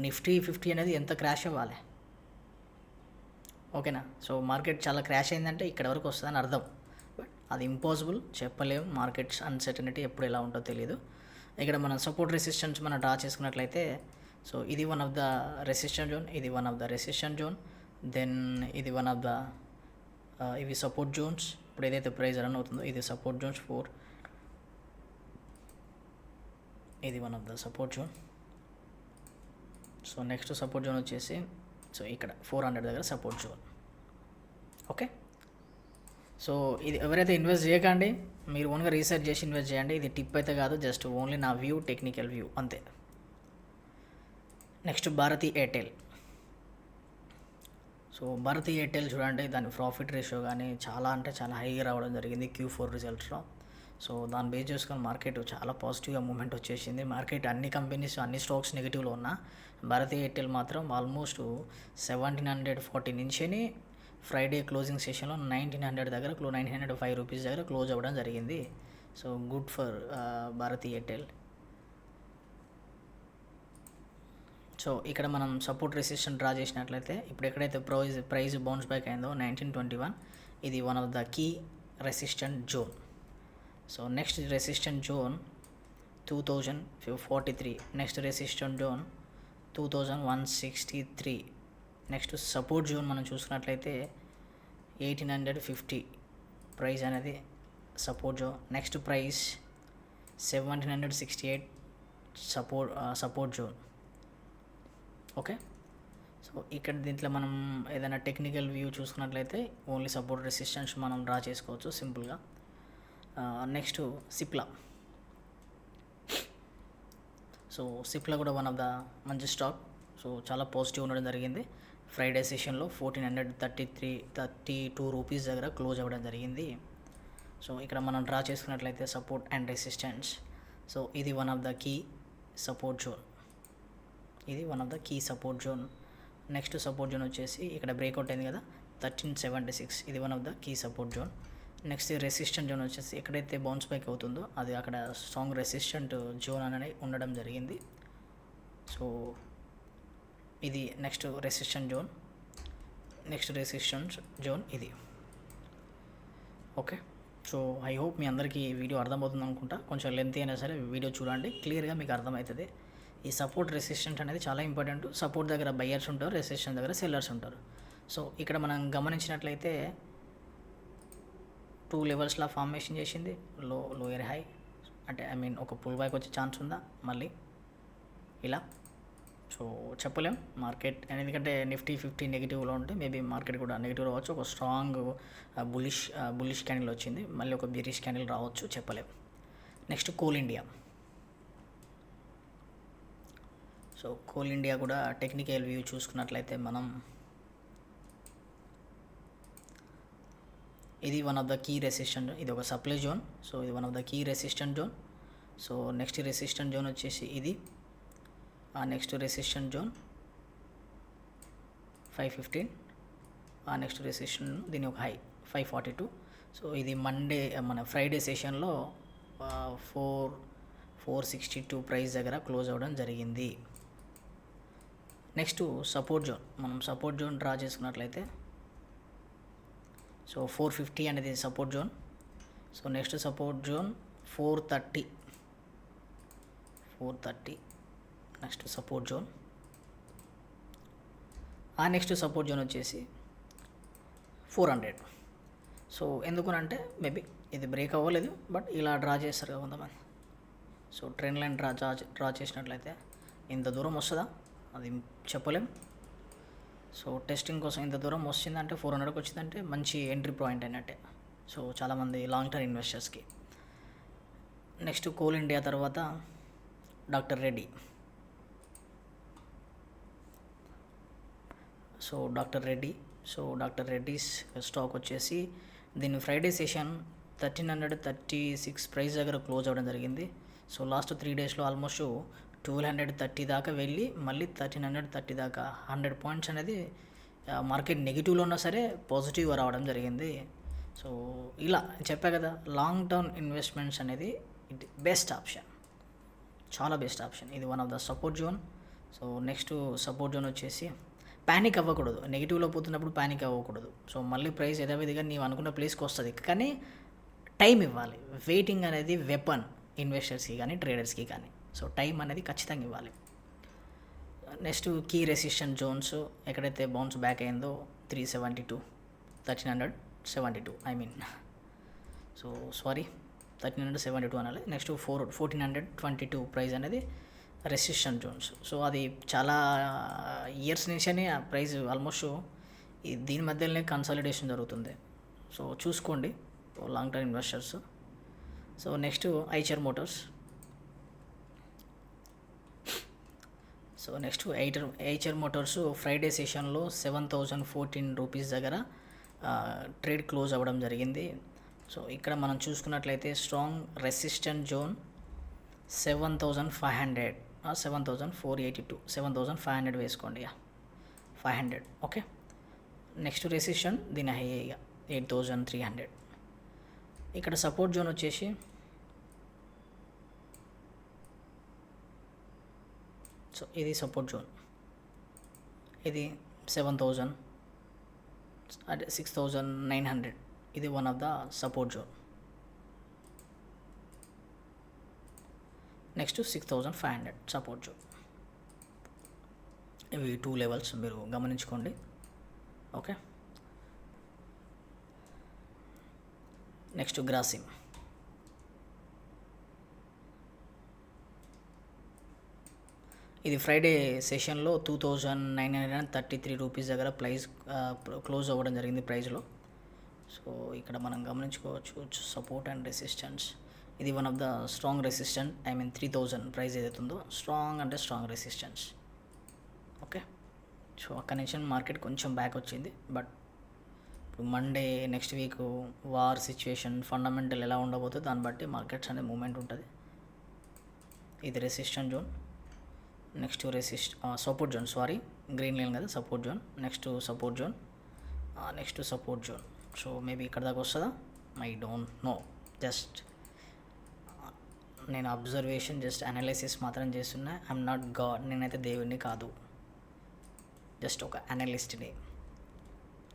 నిఫ్టీ 50 అనేది ఎంత క్రాష్ అవ్వాలి, ఓకేనా? సో మార్కెట్ చాలా క్రాష్ అయిందంటే ఇక్కడ వరకు వస్తుందని అర్థం. బట్ అది ఇంపాసిబుల్, చెప్పలేము. మార్కెట్స్ అన్సర్టనిటీ ఎప్పుడు ఎలా ఉంటుందో తెలియదు. ఇక్కడ మనం సపోర్ట్ రెసిస్టెన్స్ మనం డ్రా చేసుకున్నట్లయితే, సో ఇది one of the resistant zone, ఇది one of the resistant zone, then ఇది వన్ ఆఫ్ ద ఇవి సపోర్ట్ జోన్స్. ఇప్పుడు ఏదైతే ప్రైస్ రన్ అవుతుందో ఇది సపోర్ట్ జోన్స్ 4, ఇది one of the support zone. So next support zone వచ్చేసి సో ఇక్కడ 400 దగ్గర సపోర్ట్ జోన్. ఓకే, సో ఇది ఎవరైతే ఇన్వెస్ట్ చేయకండి, మీరు ఓన్గా రీసెర్చ్ చేసి ఇన్వెస్ట్ చేయండి. ఇది టిప్ అయితే కాదు, జస్ట్ ఓన్లీ నా వ్యూ, టెక్నికల్ వ్యూ అంతే. Next Bharti Airtel. So Bharti Airtel చూడండి, దాని ప్రాఫిట్ రేషియో కానీ చాలా అంటే చాలా హైగా రావడం జరిగింది Q4 రిజల్ట్స్లో. సో దాన్ని బేస్ చేసుకొని మార్కెట్ చాలా పాజిటివ్గా మూమెంట్ వచ్చేసింది. మార్కెట్ అన్ని కంపెనీస్ అన్ని స్టాక్స్ నెగిటివ్లో ఉన్నా భారతీ ఎయిర్టెల్ మాత్రం ఆల్మోస్ట్ 1740 నుంచి ఫ్రైడే క్లోజింగ్ సెషన్లో 1900 దగ్గర 905 రూపీస్ దగ్గర క్లోజ్ అవ్వడం జరిగింది. So good for Bharti Airtel. So ఇక్కడ మనం సపోర్ట్ రెసిస్టెంట్ డ్రా చేసినట్లయితే ఇప్పుడు ఎక్కడైతే ప్రైస్ బౌన్స్ బ్యాక్ అయిందో 1921, ఇది one of the key resistant zone. So next resistant zone 2043, next resistant zone 2163. Next support zone మనం చూసుకున్నట్లయితే 1850 ప్రైస్ అనేది support zone. Next price 1768 support zone. Okay, so ఇక్కడ దీంట్లో మనం ఏదైనా టెక్నికల్ వ్యూ చూసుకున్నట్లయితే ఓన్లీ సపోర్ట్ రెసిస్టెన్స్ మనం డ్రా చేసుకోవచ్చు సింపుల్గా. నెక్స్ట్ సిప్లా. సో సిప్లా కూడా వన్ ఆఫ్ ద మంచి స్టాక్. సో చాలా పాజిటివ్ ఉండడం జరిగింది. ఫ్రైడే సెషన్లో 1432 రూపీస్ దగ్గర క్లోజ్ అవ్వడం జరిగింది. సో ఇక్కడ మనం డ్రా చేసుకున్నట్లయితే సపోర్ట్ అండ్ రెసిస్టెన్స్. సో ఇది one of the key support zone. Next support zone వచ్చేసి ఇక్కడ బ్రేక్అవుట్ అయింది కదా 1376. ఇది one of the key support zone. Next resistant zone వచ్చేసి ఎక్కడైతే బౌన్స్ బ్యాక్ అవుతుందో అది అక్కడ స్ట్రాంగ్ రెసిస్టెంట్ జోన్ అనేది ఉండడం జరిగింది. సో ఇది నెక్స్ట్ రెసిస్టెంట్ జోన్ ఇది. ఓకే, సో ఐ హోప్ మీ అందరికీ ఈ వీడియో అర్థమవుతుంది అనుకుంటా. కొంచెం లెంత్ అయినా సరే వీడియో చూడండి, క్లియర్గా మీకు అర్థమవుతుంది. ఈ సపోర్ట్ రెసిస్టెంట్ అనేది చాలా ఇంపార్టెంట్. సపోర్ట్ దగ్గర బయ్యర్స్ ఉంటారు, రెసిస్టెంట్ దగ్గర సెల్లర్స్ ఉంటారు. సో ఇక్కడ మనం గమనించినట్లయితే 2 లెవెల్స్లా ఫార్మేషన్ చేసింది. లోయర్ హై అంటే ఒక పుల్ బ్యాక్ వచ్చే ఛాన్స్ ఉందా మళ్ళీ ఇలా? సో చెప్పలేం మార్కెట్, ఎందుకంటే నిఫ్టీ 50 నెగిటివ్లో ఉంటే మేబీ మార్కెట్ కూడా నెగిటివ్ రావచ్చు. ఒక స్ట్రాంగ్ బులిష్ క్యాండిల్ వచ్చింది, మళ్ళీ ఒక బెరిష్ క్యాండిల్ రావచ్చు, చెప్పలేం. Next Coal India. So Coal India కూడా టెక్నికల్ వ్యూ చూసుకున్నట్లయితే మనం ఇది one of the key resistant. ఇది ఒక సప్లై జోన్. సో ఇది one of the key resistant zone. So next resistant zone వచ్చేసి ఇది. ఆ నెక్స్ట్ రెసిస్టెంట్ జోన్ 515. ఆ నెక్స్ట్ రెసిస్టెంట్ దీని ఒక హై 542. సో ఇది మన ఫ్రైడే సెషన్లో 462 ప్రైస్ దగ్గర క్లోజ్ అవ్వడం జరిగింది. Next support zone. మనం సపోర్ట్ జోన్ డ్రా చేసుకున్నట్లయితే సో 450 అనేది support zone. So next support zone 430. Next support zone. ఆ నెక్స్ట్ సపోర్ట్ జోన్ వచ్చేసి 400. సో ఎందుకనంటే మేబీ ఇది బ్రేక్ అవ్వలేదు, బట్ ఇలా డ్రా చేస్తారు కదా కొంతమంది. సో ట్రెండ్ లైన్ డ్రా చేసినట్లయితే ఇంత దూరం వస్తుందా అది చెప్పలేం. సో టెస్టింగ్ కోసం ఇంత దూరం వచ్చిందంటే 400కి వచ్చిందంటే మంచి ఎంట్రీ పాయింట్ అయినట్టే. సో చాలామంది లాంగ్ టర్మ్ ఇన్వెస్టర్స్కి. నెక్స్ట్ కోల్ ఇండియా తర్వాత doctor Reddy. So doctor Reddy's stock వచ్చేసి దీని ఫ్రైడే సెషన్ 1336 ప్రైస్ దగ్గర క్లోజ్ అవ్వడం జరిగింది. సో లాస్ట్ 3 డేస్లో ఆల్మోస్ట్ 1230 దాకా వెళ్ళి మళ్ళీ 1330 దాకా 100 పాయింట్స్ అనేది మార్కెట్ నెగిటివ్లో ఉన్నా సరే పాజిటివ్గా రావడం జరిగింది. సో ఇలా చెప్పా కదా, లాంగ్ టర్మ్ ఇన్వెస్ట్మెంట్స్ అనేది ఇది బెస్ట్ ఆప్షన్, చాలా బెస్ట్ ఆప్షన్. ఇది one of the support zone. So next support zone వచ్చేసి ప్యానిక్ అవ్వకూడదు, నెగిటివ్లో పోతున్నప్పుడు ప్యానిక్ అవ్వకూడదు. సో మళ్ళీ ప్రైస్ యథావిధిగా నీవు అనుకున్న ప్లేస్కి వస్తుంది, కానీ టైం ఇవ్వాలి. వెయిటింగ్ అనేది వెపన్ ఇన్వెస్టర్స్కి కానీ ట్రేడర్స్కి కానీ. సో టైం అనేది ఖచ్చితంగా ఇవ్వాలి. నెక్స్ట్ కీ రెసిస్టెంట్ జోన్స్ ఎక్కడైతే బౌన్స్ బ్యాక్ అయిందో 372, 1372 సో సారీ 1372 అనాలి. నెక్స్ట్ 1422 ప్రైస్ అనేది రెసిస్టెంట్ జోన్స్. సో అది చాలా ఇయర్స్ నుంచే ఆ ప్రైస్ ఆల్మోస్ట్ దీని మధ్యలోనే కన్సాలిడేషన్ జరుగుతుంది. సో చూసుకోండి long term investors. So next Eicher Motors. So next Eicher Motors Friday సెషన్లో 7014 రూపీస్ దగ్గర ట్రేడ్ క్లోజ్ అవ్వడం జరిగింది. సో ఇక్కడ మనం చూసుకున్నట్లయితే స్ట్రాంగ్ రెసిస్టెంట్ జోన్ 7500, 7482, 7500 వేసుకోండి, 500. ఓకే, నెక్స్ట్ రెసిస్టెంట్ దీని హై 8300. ఇక్కడ సపోర్ట్ జోన్ వచ్చేసి సో ఇది సపోర్ట్ జోన్, ఇది 7000 అంటే 6900. ఇది one of the support zone. Next 6500 support zone. ఇవి 2 లెవెల్స్ మీరు గమనించుకోండి. Okay, next Grasim. ఇది ఫ్రైడే సెషన్లో 2933 రూపీస్ దగ్గర క్లోజ్ అవ్వడం జరిగింది ప్రైస్లో. సో ఇక్కడ మనం గమనించుకోవచ్చు సపోర్ట్ అండ్ రెసిస్టెన్స్. ఇది one of the strong resistant, 3000 price ఏదైతుందో స్ట్రాంగ్ అంటే స్ట్రాంగ్ రెసిస్టెన్స్. ఓకే, సో అక్కడి నుంచి మార్కెట్ కొంచెం బ్యాక్ వచ్చింది. బట్ ఇప్పుడు Monday next week war situation fundamental ఎలా ఉండబోతుందో దాన్ని బట్టి మార్కెట్స్ అనేది మూమెంట్ ఉంటుంది. ఇది resistant zone, next support zone, green line కదా support zone, next support zone, next support zone. So maybe ఇక్కడ దాకా వస్తుందా, ఐ డోంట్ నో. జస్ట్ నేను అబ్జర్వేషన్, జస్ట్ అనాలిసిస్ మాత్రం చేస్తున్నా. ఐఎమ్ నాట్ గాడ్, నేనైతే దేవుడిని కాదు, జస్ట్ ఒక అనలిస్ట్ని.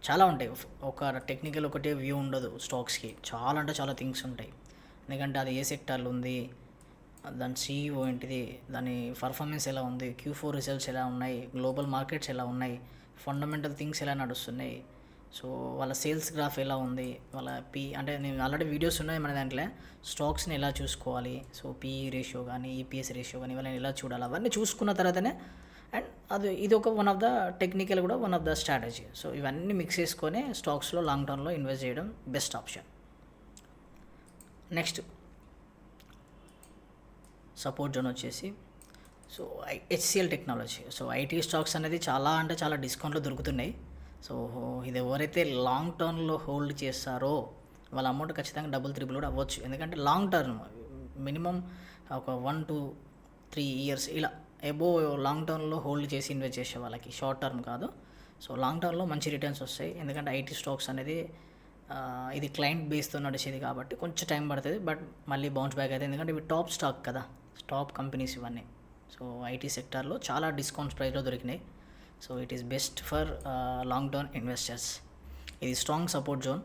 చాలా ఉంటాయి, ఒక టెక్నికల్ ఒకటే వ్యూ ఉండదు స్టాక్స్కి, చాలా అంటే చాలా థింగ్స్ ఉంటాయి. ఎందుకంటే అది ఏ సెక్టార్లో ఉంది, దాని CEO ఏంటిది, దాని పర్ఫార్మెన్స్ ఎలా ఉంది, Q4 రిజల్ట్స్ ఎలా ఉన్నాయి, గ్లోబల్ మార్కెట్స్ ఎలా ఉన్నాయి, ఫండమెంటల్ థింగ్స్ ఎలా నడుస్తున్నాయి, సో వాళ్ళ సేల్స్ గ్రాఫ్ ఎలా ఉంది, వాళ్ళ అంటే నేను ఆల్రెడీ వీడియోస్ ఉన్నాయి మన దాంట్లో, స్టాక్స్ని ఎలా చూసుకోవాలి, సో PE రేషియో కానీ EPS రేషియో కానీ వాళ్ళని ఎలా చూడాలి, అవన్నీ చూసుకున్న తర్వాతనే. అండ్ ఇది ఒక వన్ ఆఫ్ ద టెక్నికల్ కూడా one of the strategy. So ఇవన్నీ మిక్స్ చేసుకొని స్టాక్స్లో లాంగ్ టర్మ్లో ఇన్వెస్ట్ చేయడం best option. Next support zone వచ్చేసి so HCL technology. So IT stocks అనేది చాలా అంటే చాలా డిస్కౌంట్లో దొరుకుతున్నాయి. సో ఇది ఎవరైతే లాంగ్ టర్మ్లో హోల్డ్ చేస్తారో వాళ్ళ అమౌంట్ ఖచ్చితంగా డబుల్ త్రిబుల్ కూడా అవ్వచ్చు. ఎందుకంటే లాంగ్ టర్మ్ మినిమం ఒక 1 to 3 years ఇలా ఎబో లాంగ్ టర్మ్లో హోల్డ్ చేసి ఇన్వెస్ట్ చేసే వాళ్ళకి, షార్ట్ టర్మ్ కాదు. సో లాంగ్ టర్మ్లో మంచి రిటర్న్స్ వస్తాయి. ఎందుకంటే IT స్టాక్స్ అనేది ఇది క్లయింట్ బేస్తో నడిచేది కాబట్టి కొంచెం టైం పడుతుంది, బట్ మళ్ళీ బౌన్స్ బ్యాక్ అవుతుంది. ఎందుకంటే ఇవి టాప్ స్టాక్ కదా, టాప్ కంపెనీస్ ఇవన్నీ. సో IT సెక్టార్లో చాలా డిస్కౌంట్స్ ప్రైస్లో దొరికినాయి. So it is best for long term investors. ఇది strong support zone.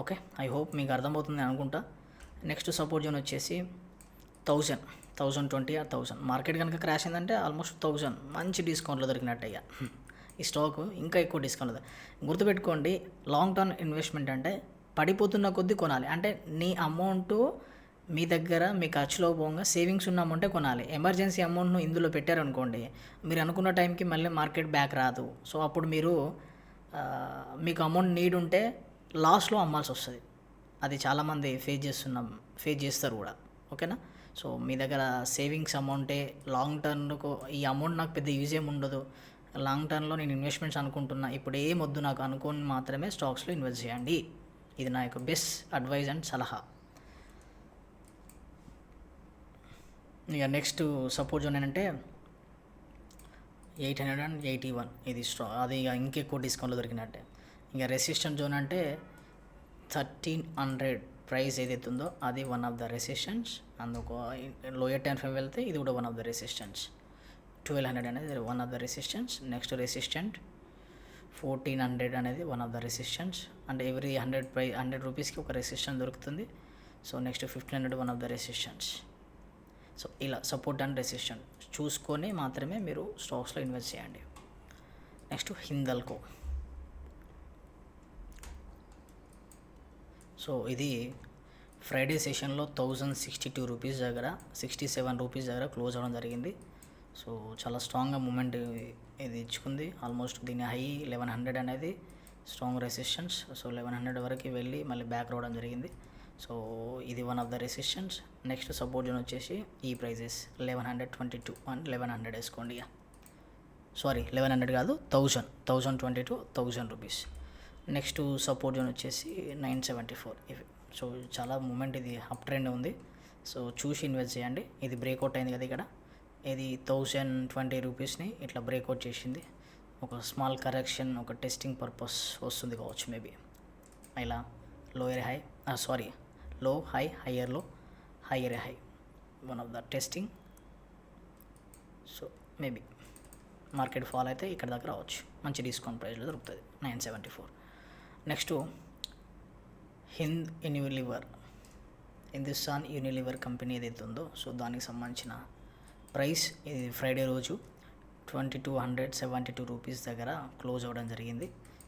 Okay, I hope మీకు అర్థమవుతుంది అనుకుంటా. నెక్స్ట్ సపోర్ట్ జోన్ వచ్చేసి 1020 or 1000. మార్కెట్ కనుక క్రాష్ అయిందంటే ఆల్మోస్ట్ 1000 మంచి డిస్కౌంట్లో దొరికినట్టు అయ్యా. ఈ స్టాక్ ఇంకా ఎక్కువ డిస్కౌంట్. గుర్తుపెట్టుకోండి, లాంగ్ టర్మ్ ఇన్వెస్ట్మెంట్ అంటే పడిపోతున్న కొద్దీ కొనాలి. అంటే నీ అమౌంట్ మీ దగ్గర మీ ఖర్చులో పోగా సేవింగ్స్ ఉన్న అమౌంటే కొనాలి. ఎమర్జెన్సీ అమౌంట్ను ఇందులో పెట్టారనుకోండి, మీరు అనుకున్న టైంకి మళ్ళీ మార్కెట్ బ్యాక్ రాదు. సో అప్పుడు మీరు మీకు అమౌంట్ నీడ్ ఉంటే లాస్ట్లో అమ్మాల్సి వస్తుంది. అది చాలామంది ఫేస్ చేస్తారు కూడా. ఓకేనా, సో మీ దగ్గర సేవింగ్స్ అమౌంటే లాంగ్ టర్మ్కు ఈ అమౌంట్ నాకు పెద్ద యూజ్ ఏమి ఉండదు, లాంగ్ టర్మ్లో నేను ఇన్వెస్ట్మెంట్స్ అనుకుంటున్నా, ఇప్పుడు ఏం వద్దు నాకు అనుకోని మాత్రమే స్టాక్స్లో ఇన్వెస్ట్ చేయండి. ఇది నా యొక్క బెస్ట్ అడ్వైజ్ అండ్ సలహా. ఇక నెక్స్ట్ సపోర్ట్ జోన్ ఏంటంటే 881. ఇది అది ఇక ఇంకెక్కువ డిస్కౌంట్లో దొరికినట్టే. ఇంకా రెసిస్టెంట్ జోన్ అంటే 1300 ప్రైస్ ఏదైతే ఉందో అది వన్ ఆఫ్ ద రెసిస్టెన్స్. అందుకు లోయర్ టైం ఫ్రేమ్ వెళ్తే ఇది కూడా వన్ ఆఫ్ ద రెసిస్టెన్స్. 1200 అనేది one of the resistance. Next resistant 1400 అనేది వన్ ఆఫ్ ద రెసిస్టెన్స్. అంటే ఎవ్రీ 100 రూపీస్కి ఒక రెసిస్టెన్స్ దొరుకుతుంది. So next 1500 one of the resistance. So ఇలా సపోర్ట్ అండ్ రెసిస్టెంట్ చూసుకొని మాత్రమే మీరు స్టాక్స్లో ఇన్వెస్ట్ చేయండి. నెక్స్ట్ హిందల్కో. సో ఇది ఫ్రైడే సెషన్లో 1062 రూపీస్ దగ్గర 67 రూపీస్ దగ్గర క్లోజ్ అవ్వడం జరిగింది. సో చాలా స్ట్రాంగ్గా మూమెంట్ ఇది ఇచ్చుకుంది. ఆల్మోస్ట్ దీని హై 1100 అనేది స్ట్రాంగ్ రెసిస్టెన్స్. సో 1100 వరకు వెళ్ళి మళ్ళీ బ్యాక్ రావడం జరిగింది. సో ఇది one of the resistance. Next support zone వచ్చేసి ఈ ప్రైజెస్ 1122 అండ్ 1100 వేసుకోండి. సారీ 1100 కాదు, 1022 1000 రూపీస్. నెక్స్ట్ సపోర్ట్ జోన్ వచ్చేసి 974. ఇవి సో చాలా మూమెంట్, ఇది అప్ ట్రెండ్ ఉంది. సో చూసి ఇన్వెస్ట్ చేయండి. ఇది బ్రేక్అవుట్ అయింది కదా ఇక్కడ, ఇది 1020 రూపీస్ని ఇట్లా బ్రేక్అవుట్ చేసింది. ఒక స్మాల్ కరెక్షన్, ఒక టెస్టింగ్ పర్పస్ వస్తుంది కావచ్చు మేబీ. ఇలా లోయర్ హై, లో హై, హయ్యర్ లో, higher high, one of the testing. So maybe market fall అయితే ఇక్కడ దగ్గర రావచ్చు. మంచి డిస్కౌంట్ ప్రైస్లో దొరుకుతుంది 974. నెక్స్ట్ హిందుస్థాన్ యూనిలివర్ కంపెనీ ఏదైతే ఉందో సో దానికి సంబంధించిన ప్రైస్ ఇది ఫ్రైడే రోజు 2272 రూపీస్ దగ్గర క్లోజ్ అవ్వడం జరిగింది.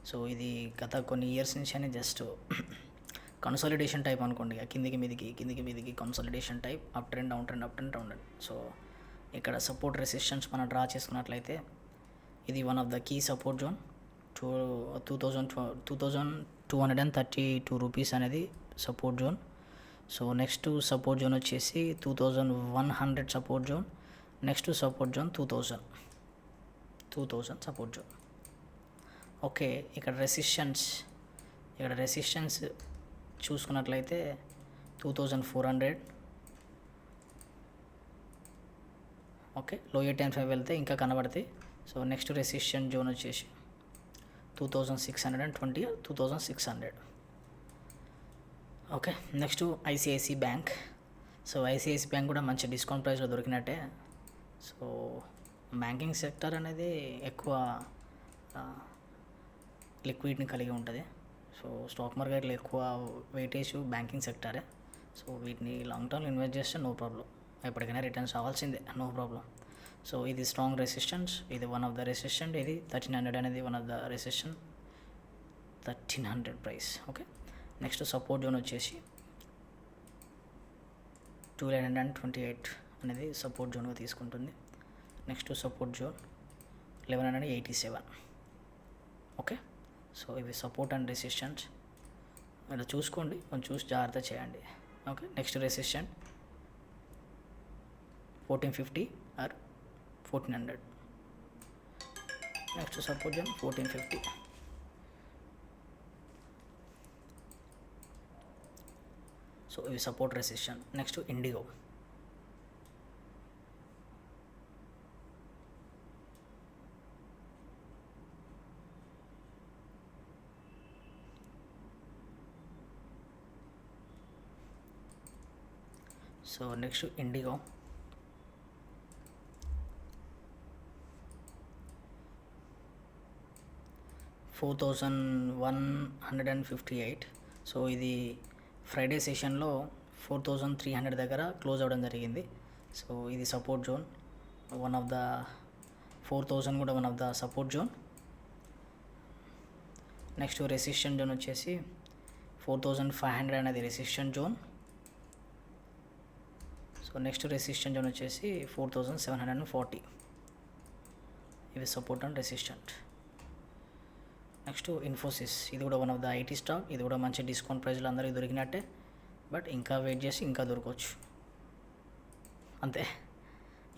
సో ఇది గత కొన్ని ఇయర్స్ నుంచి అని జస్ట్ కన్సాలిడేషన్ టైప్ అనుకోండి, కిందికి మీదికి consolidation type, up trend down trend up trend down trend. So ఇక్కడ సపోర్ట్ రెసిస్టెన్స్ మనం డ్రా చేసుకున్నట్లయితే ఇది one of the key support zone. 2232 rupees అనేది support zone. So next support zone వచ్చేసి 2100 support zone. Next support zone 2000 support zone. Okay, ఇక్కడ రెసిస్టెన్స్ చూసుకున్నట్లయితే 2400. ఓకే, లోయర్ 10-5 వెళ్తే ఇంకా కనబడతాయి. సో నెక్స్ట్ రెసిస్టెన్స్ జోన్ వచ్చేసి 2620, 2600. Okay, next ICICI bank. So ICICI bank కూడా మంచి డిస్కౌంట్ ప్రైస్లో దొరికినట్టే. సో బ్యాంకింగ్ సెక్టర్ అనేది ఎక్కువ లిక్విడ్ని కలిగి ఉంటుంది. సో స్టాక్ మార్కెట్లో ఎక్కువ వెయిటేజ్ బ్యాంకింగ్ సెక్టరే. సో వీటిని లాంగ్ టర్మ్ ఇన్వెస్ట్ చేస్తే నో ప్రాబ్లం, ఎప్పటికైనా రిటర్న్స్ రావాల్సిందే, నో ప్రాబ్లం. సో ఇది స్ట్రాంగ్ రెసిస్టెన్స్, ఇది వన్ ఆఫ్ ద రెసిస్టెంట్. ఇది 1300 అనేది వన్ ఆఫ్ ద రెసిస్టెంట్, 1300 price. Okay, next support zone వచ్చేసి 1228 అనేది సపోర్ట్ జోన్గా తీసుకుంటుంది. Next support zone 1187. Okay, so ఇవి సపోర్ట్ అండ్ రెసిస్టెన్స్ ఇలా చూసుకోండి, కొంచెం చూసి జాగ్రత్త చేయండి. Okay, next resistant 1450 or 1400. Next support zone 1450. So ఇవి support resistant. Next IndiGo. So next IndiGo 4158. So ఇది ఫ్రైడే సెషన్లో 4300 దగ్గర క్లోజ్ అవ్వడం జరిగింది. సో ఇది support zone, one of the 4000 కూడా one of the support zone. Next resistant zone వచ్చేసి 4500 అనేది resistant zone. So next resistant zone వచ్చేసి 4740. ఇవి support and resistant. Next Infosys, ఇది కూడా one of the IT stock. ఇది కూడా మంచి డిస్కౌంట్ ప్రైస్లో అందరికీ దొరికినట్టే, బట్ ఇంకా వెయిట్ చేసి ఇంకా దొరకవచ్చు, అంతే.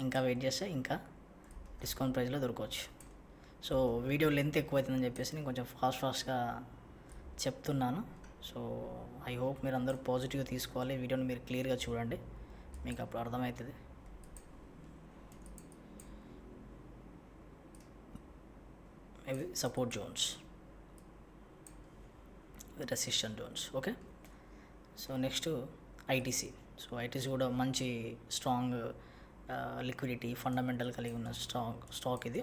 ఇంకా వెయిట్ చేస్తే ఇంకా డిస్కౌంట్ ప్రైస్లో దొరకవచ్చు. సో వీడియో లెంత్ ఎక్కువ అవుతుందని చెప్పేసి నేను కొంచెం ఫాస్ట్గా చెప్తున్నాను. సో ఐ హోప్ మీరు అందరూ పాజిటివ్గా తీసుకోవాలి, వీడియోని మీరు క్లియర్గా చూడండి, మీకు అప్పుడు అర్థమవుతుంది. ఇవి support zones, resistant zones. Okay, so next ITC. So ITC కూడా మంచి స్ట్రాంగ్ లిక్విడిటీ ఫండమెంటల్ కలిగి ఉన్న స్టాక్ ఇది.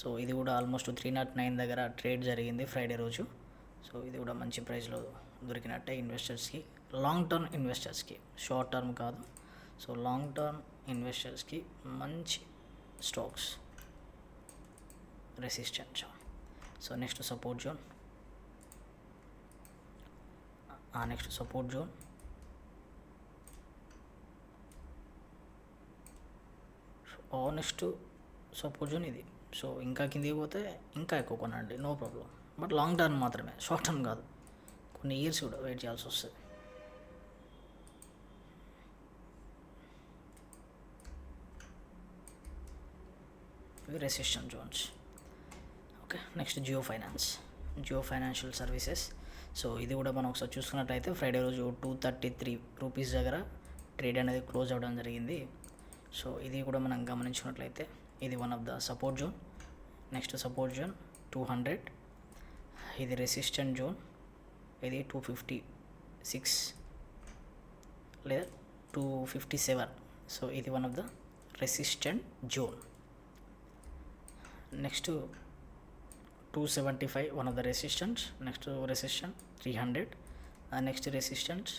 సో ఇది కూడా ఆల్మోస్ట్ 309 దగ్గర ట్రేడ్ జరిగింది ఫ్రైడే రోజు. సో ఇది కూడా మంచి ప్రైస్లో దొరికినట్టే ఇన్వెస్టర్స్కి, లాంగ్ టర్మ్ ఇన్వెస్టర్స్కి, షార్ట్ టర్మ్ కాదు. సో లాంగ్ టర్మ్ ఇన్వెస్టర్స్కి మంచి stocks, resistant. So next support zone, next support zone next support zone ఇది. సో ఇంకా కిందికి పోతే ఇంకా ఎక్కువ కొనండి, no problem, but long term మాత్రమే, షార్ట్ టర్మ్ కాదు. కొన్ని ఇయర్స్ కూడా వెయిట్ చేయాల్సి వస్తుంది. ఇవి resistant zones. Okay, next Jio financial services. So ఇది కూడా మనం ఒకసారి చూసుకున్నట్లయితే ఫ్రైడే రోజు 233 రూపీస్ దగ్గర ట్రేడ్ అనేది క్లోజ్ అవ్వడం జరిగింది. సో ఇది కూడా మనం గమనించుకున్నట్లయితే ఇది one of the support zone. Next support zone 200. ఇది రెసిస్టెంట్ జోన్, ఇది 256 లేదా 257. సో ఇది one of the resistant zone. Next 275 one of the resistants. Next resistant 300. Next resistant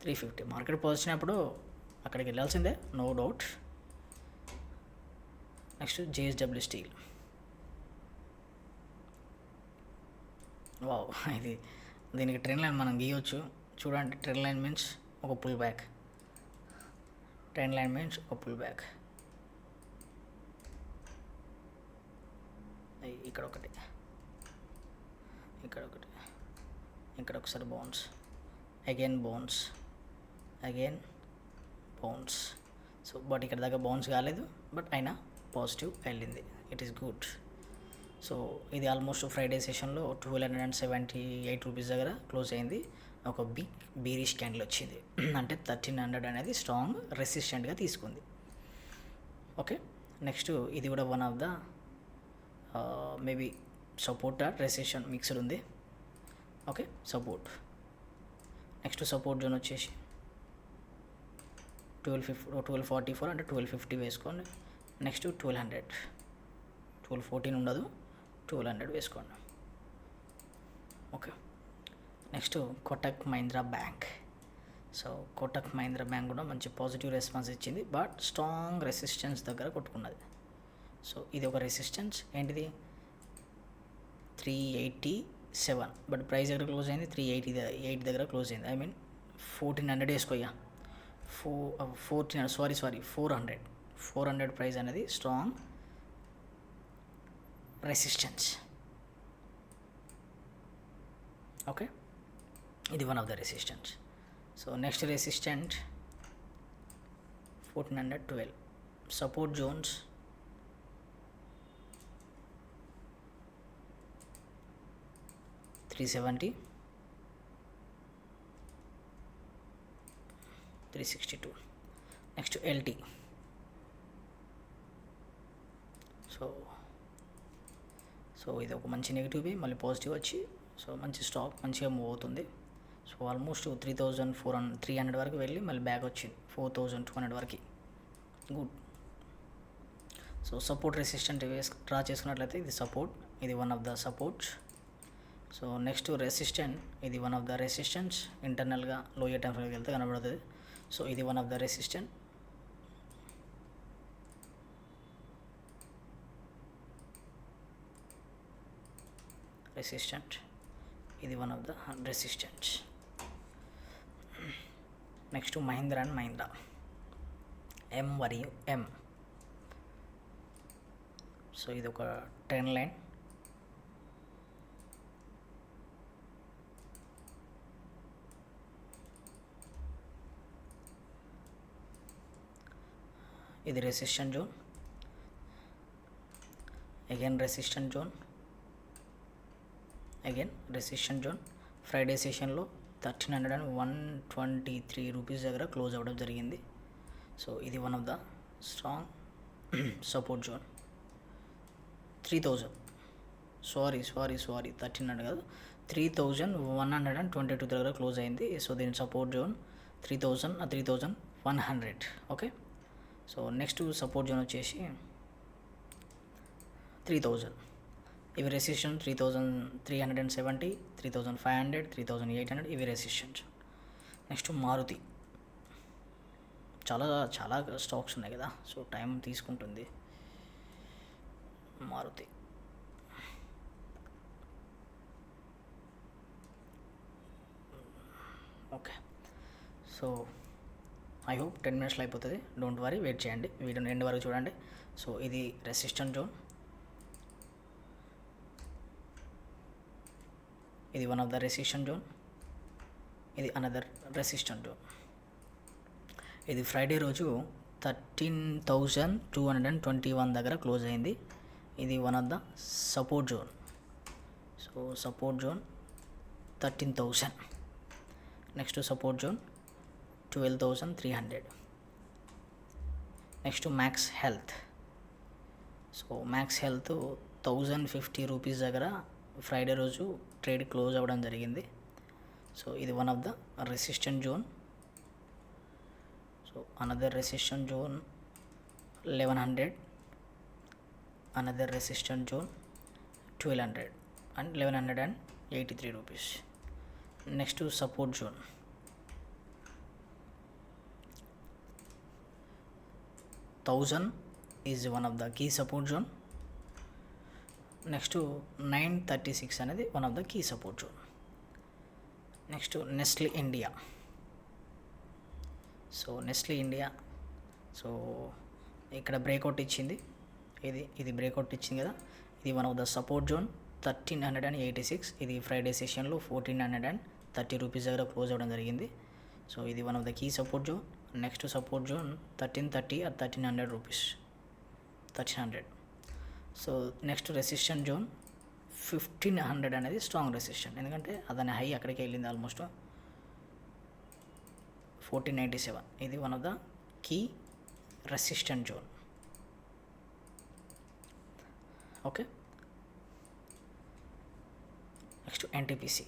350. Market పోల్చినప్పుడు అక్కడికి వెళ్ళాల్సిందే, no doubt. Next JSW Steel. Wow, ఇది దీనికి ట్రెండ్ లైన్ మనం గీయొచ్చు. చూడండి, ట్రెండ్ లైన్ మీన్స్ ఒక pull back. Trend line means ఒక పుల్ బ్యాక్. ఇక్కడ ఒకటి, ఇక్కడ ఒకటి, ఇక్కడ ఒకసారి bounce, again bounce, again bounce. So but ఇక్కడ దాకా బౌన్స్ కాలేదు, బట్ అయినా పాజిటివ్ వెళ్ళింది. It is good. సో ఇది ఆల్మోస్ట్ ఫ్రైడే సెషన్లో 1278 రూపీస్ దగ్గర క్లోజ్ అయింది. ఒక బిగ్ బీరిష్ క్యాండిల్ వచ్చింది, అంటే 1300 అనేది స్ట్రాంగ్ రెసిస్టెంట్గా తీసుకుంది. ఓకే, నెక్స్ట్ ఇది కూడా one of the maybe support or resistant mixed ఉంది. Okay, support. Next support zone వచ్చేసి 1244 అంటే 1250 వేసుకోండి. నెక్స్ట్ 1200, 1214 ఉండదు, 1200 వేసుకోండి. Okay, next Kotak Mahindra bank. So Kotak Mahindra bank కూడా మంచి పాజిటివ్ రెస్పాన్స్ ఇచ్చింది, బట్ స్ట్రాంగ్ రెసిస్టెన్స్ దగ్గర కొట్టుకున్నది. సో ఇది ఒక రెసిస్టెన్స్ ఏంటిది 387, బట్ ప్రైస్ దగ్గర క్లోజ్ అయింది 388 దగ్గర క్లోజ్ అయింది. I mean 1400 వేసుకోయ్యా. 400 ప్రైస్ అనేది స్ట్రాంగ్ రెసిస్టెన్స్. ఓకే, ఇది one of the resistance. So next resistant 1412. Support Jones 370, 362. Next LT. So ఇది ఒక మంచి నెగిటివ్, మళ్ళీ పాజిటివ్ వచ్చి, సో మంచి స్టాక్ మంచిగా మూవ్ అవుతుంది. సో ఆల్మోస్ట్ 3,300 వరకు వెళ్ళి మళ్ళీ బ్యాక్ వచ్చింది 4,200 వరకు. Good. So support resistant draw చేసుకున్నట్లయితే ఇది సపోర్ట్, ఇది one of the supports. So next resistant, ఇది వన్ ఆఫ్ ద రెసిస్టెన్స్. ఇంటర్నల్గా లోయర్ టైం ఫ్రేమ్కి వెళ్తే కనబడుతుంది. సో ఇది వన్ ఆఫ్ ద రెసిస్టెంట్. ఇది one of the resistants. Next Mahindra and Mahindra M మరియు ఎం. సో ఇది ఒక ట్రెండ్ లైన్. ఇది resistant zone, again resistant zone, again resistant zone. Friday సెషన్లో 1323 రూపీస్ దగ్గర క్లోజ్ అవ్వడం జరిగింది. సో ఇది one of the strong support zone. 3000, sorry 1300 కాదు, 3122 దగ్గర క్లోజ్ అయింది. సో దీని support zone 3100. Okay, so next support zone వచ్చేసి 3000. ఇవి రెసిస్టెంట్ 3370, 3500, 3800 ఇవి రెసిస్టెంట్. నెక్స్ట్ మారుతి. చాలా స్టాక్స్ ఉన్నాయి కదా, సో టైం తీసుకుంటుంది. Maruti okay. So I hope 10 మినిట్స్లో అయిపోతుంది. డోంట్ వరీ, వెయిట్ చేయండి, వీడియోని ఎండ్ వరకు చూడండి. సో ఇది రెసిస్టెంట్ జోన్, ఇది one of the resistant zone, ఇది అనదర్ రెసిస్టెంట్ జోన్. ఇది ఫ్రైడే రోజు 13,221 దగ్గర క్లోజ్ అయింది. ఇది one of the support zone. So support zone 13,000. Next support zone 12,300. Next max health. So max health 1050 rupees దగ్గర ఫ్రైడే రోజు ట్రేడ్ క్లోజ్ అవ్వడం జరిగింది. సో ఇది one of the resistant zone. So another resistant zone 1100, another resistant zone 1200 and 1183 rupees. Next support zone 1000 is one of the key support zone. Next 936 అనేది one of the key support zone. Next Nestle India. So Nestle India, so ఇక్కడ బ్రేక్అవుట్ ఇచ్చింది, ఇది బ్రేక్అవుట్ ఇచ్చింది కదా, ఇది one of the support zone 1386. ఇది ఫ్రైడే సెషన్లో 1430 రూపీస్ దగ్గర క్లోజ్ అవ్వడం జరిగింది. సో ఇది one of the key support zone. Next support zone 1330 or 1300 rupees, 1300. So next resistant zone 1500 అనేది స్ట్రాంగ్ రెసిస్టెంట్, ఎందుకంటే అదని హై అక్కడికి వెళ్ళింది ఆల్మోస్ట్ 1497. ఇది one of the key resistant zone. Okay, next NTPC.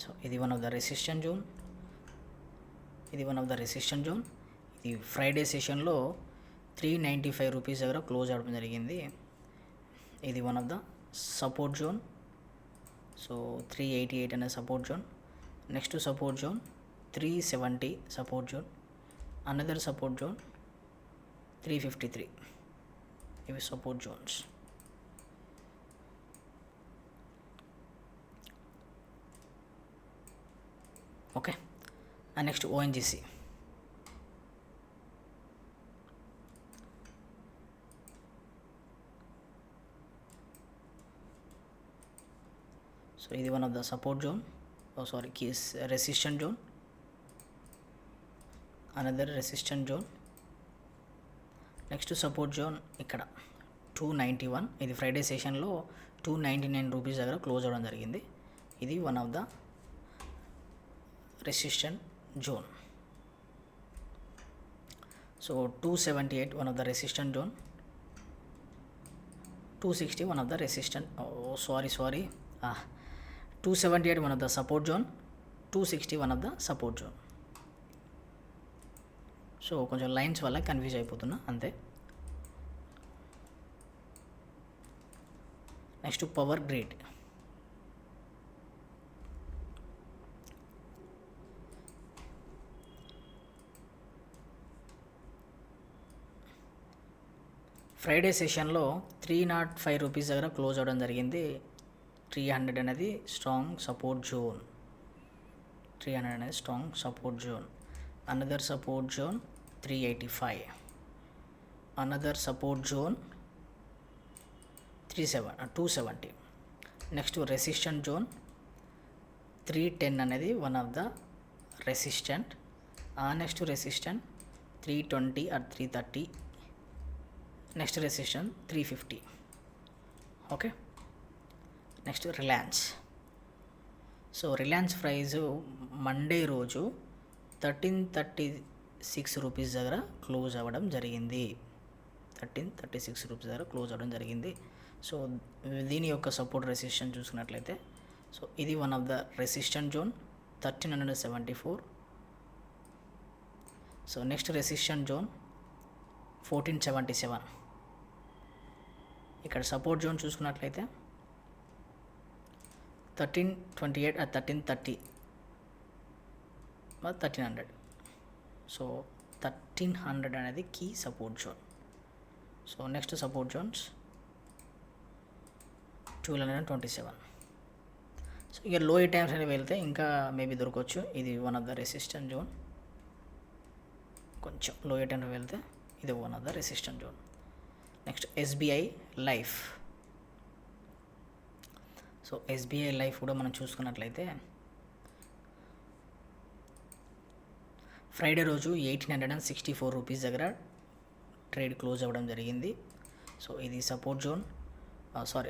So ఇది one of the resistant zone, ఇది ఫ్రైడే సెషన్లో 395 రూపీస్ దగ్గర క్లోజ్ అవ్వడం జరిగింది. ఇది one of the support zone. So 388 అనే support zone. Next support zone 370 support zone. Another support zone 353. ఇవి support zones. Okay, next ONGC. So ఇది one of the support zone, keys resistant zone, another resistant zone. Next support zone ఇక్కడ 291. ఇది ఫ్రైడే సెషన్లో 299 రూపీస్ దగ్గర క్లోజ్ అవ్వడం జరిగింది. ఇది one of the resistant zone. So 278 one of the resistant zone, 260 one of the resistant, 278 one of the support zone, 260 one of the support zone. So కొంచెం లైన్స్ వల్ల కన్ఫ్యూజ్ అయిపోతున్నా అంతే. Next power grid. ఫ్రైడే సెషన్లో 305 రూపీస్ దగ్గర క్లోజ్ అవ్వడం జరిగింది. 300 అనేది స్ట్రాంగ్ సపోర్ట్ జోన్, 300 అనేది strong support zone. Another support zone 385. Another support zone 270. Next resistant zone 310 అనేది one of the resistant. Next resistant 320 or 330. Next resistant 350. Okay, next Reliance. So Reliance price Monday రోజు 1336 రూపీస్ దగ్గర క్లోజ్ అవ్వడం జరిగింది. 1336 రూపీస్ దగ్గర క్లోజ్ అవ్వడం జరిగింది. సో దీని యొక్క సపోర్ట్ రెసిస్టెంట్ చూసుకున్నట్లయితే, సో ఇది one of the resistant zone 1374. So next resistant zone 1477. ఇక్కడ సపోర్ట్ జోన్ చూసుకున్నట్లయితే 1328 ఆర్ 1330 1300. సో 1300 అనేది key support zone. So next support zones 1227. So ఇక లో టైమ్స్ అని వెళ్తే ఇంకా మేబీ దొరకవచ్చు. ఇది one of the resistant zone. కొంచెం లో టైమ్స్ వెళ్తే ఇది one of the resistant zone. Next SBI life. So SBI life కూడా మనం చూసుకున్నట్లయితే ఫ్రైడే రోజు 1864 రూపీస్ దగ్గర ట్రేడ్ క్లోజ్ అవ్వడం జరిగింది. సో ఇది సపోర్ట్ జోన్,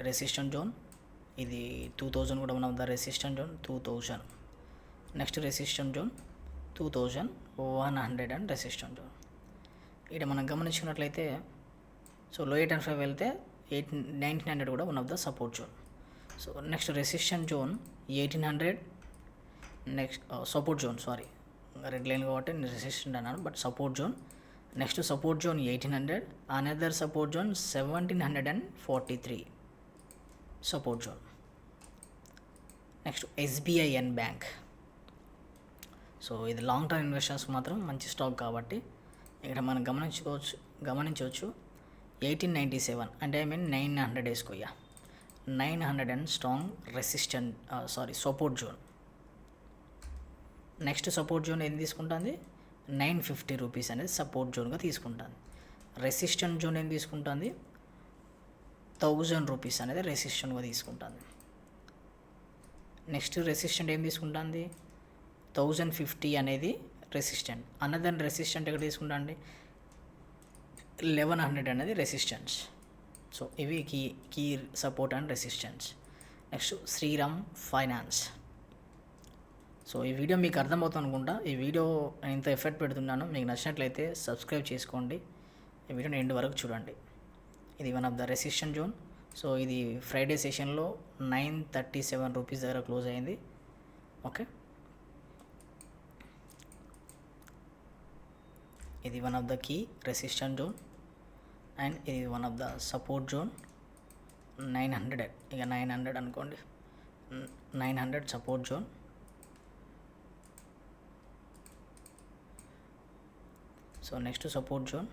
రెసిస్టెంట్ జోన్. ఇది 2000 కూడా మనం the resistant zone 2000. Next resistant zone 2100 and resistant zone. ఇక్కడ మనం గమనించుకున్నట్లయితే సో లో 805 వెళ్తే 1900 కూడా one of the support zone. So next resistant zone 1800. Next support zone, red line కాబట్టి నేను రెసిస్టెంట్ అన్నాను, but support zone. Next support zone 1800. Another support zone 1743 support zone. Next SBIN bank. So ఇది లాంగ్ టర్మ్ ఇన్వెస్టర్స్ మాత్రం మంచి స్టాక్ కాబట్టి ఇక్కడ మనం గమనించవచ్చు 1897 అంటే I mean 900 వేసుకోయ్యా 900 and strong resistant support zone. Next support zone ఏం తీసుకుంటుంది 950 రూపీస్ అనేది సపోర్ట్ జోన్గా తీసుకుంటుంది. రెసిస్టెంట్ జోన్ ఏం తీసుకుంటుంది 1000 రూపీస్ అనేది రెసిస్టెంట్గా తీసుకుంటుంది. నెక్స్ట్ రెసిస్టెంట్ ఏం తీసుకుంటుంది 1050 అనేది రెసిస్టెంట్. అనదర్ రెసిస్టెంట్ ఎక్కడ తీసుకుంటుంది 1100 అనేది రెసిస్టెన్స్. సో ఇవి key support and resistance. Next Shriram finance. So ఈ వీడియో మీకు అర్థమవుతుంది అనుకుంటా. ఈ వీడియో ఇంత ఎఫర్ట్ పెడుతున్నాను, మీకు నచ్చినట్లయితే సబ్స్క్రైబ్ చేసుకోండి, ఈ వీడియోని ఎండ్ వరకు చూడండి. ఇది one of the resistant zone. So ఇది ఫ్రైడే సెషన్లో 937 రూపీస్ దగ్గర క్లోజ్ అయింది. ఓకే, ఇది one of the key resistant zone and ఇది one of the support zone 900. ఇక 900 అనుకోండి, 900 support zone. So next support zone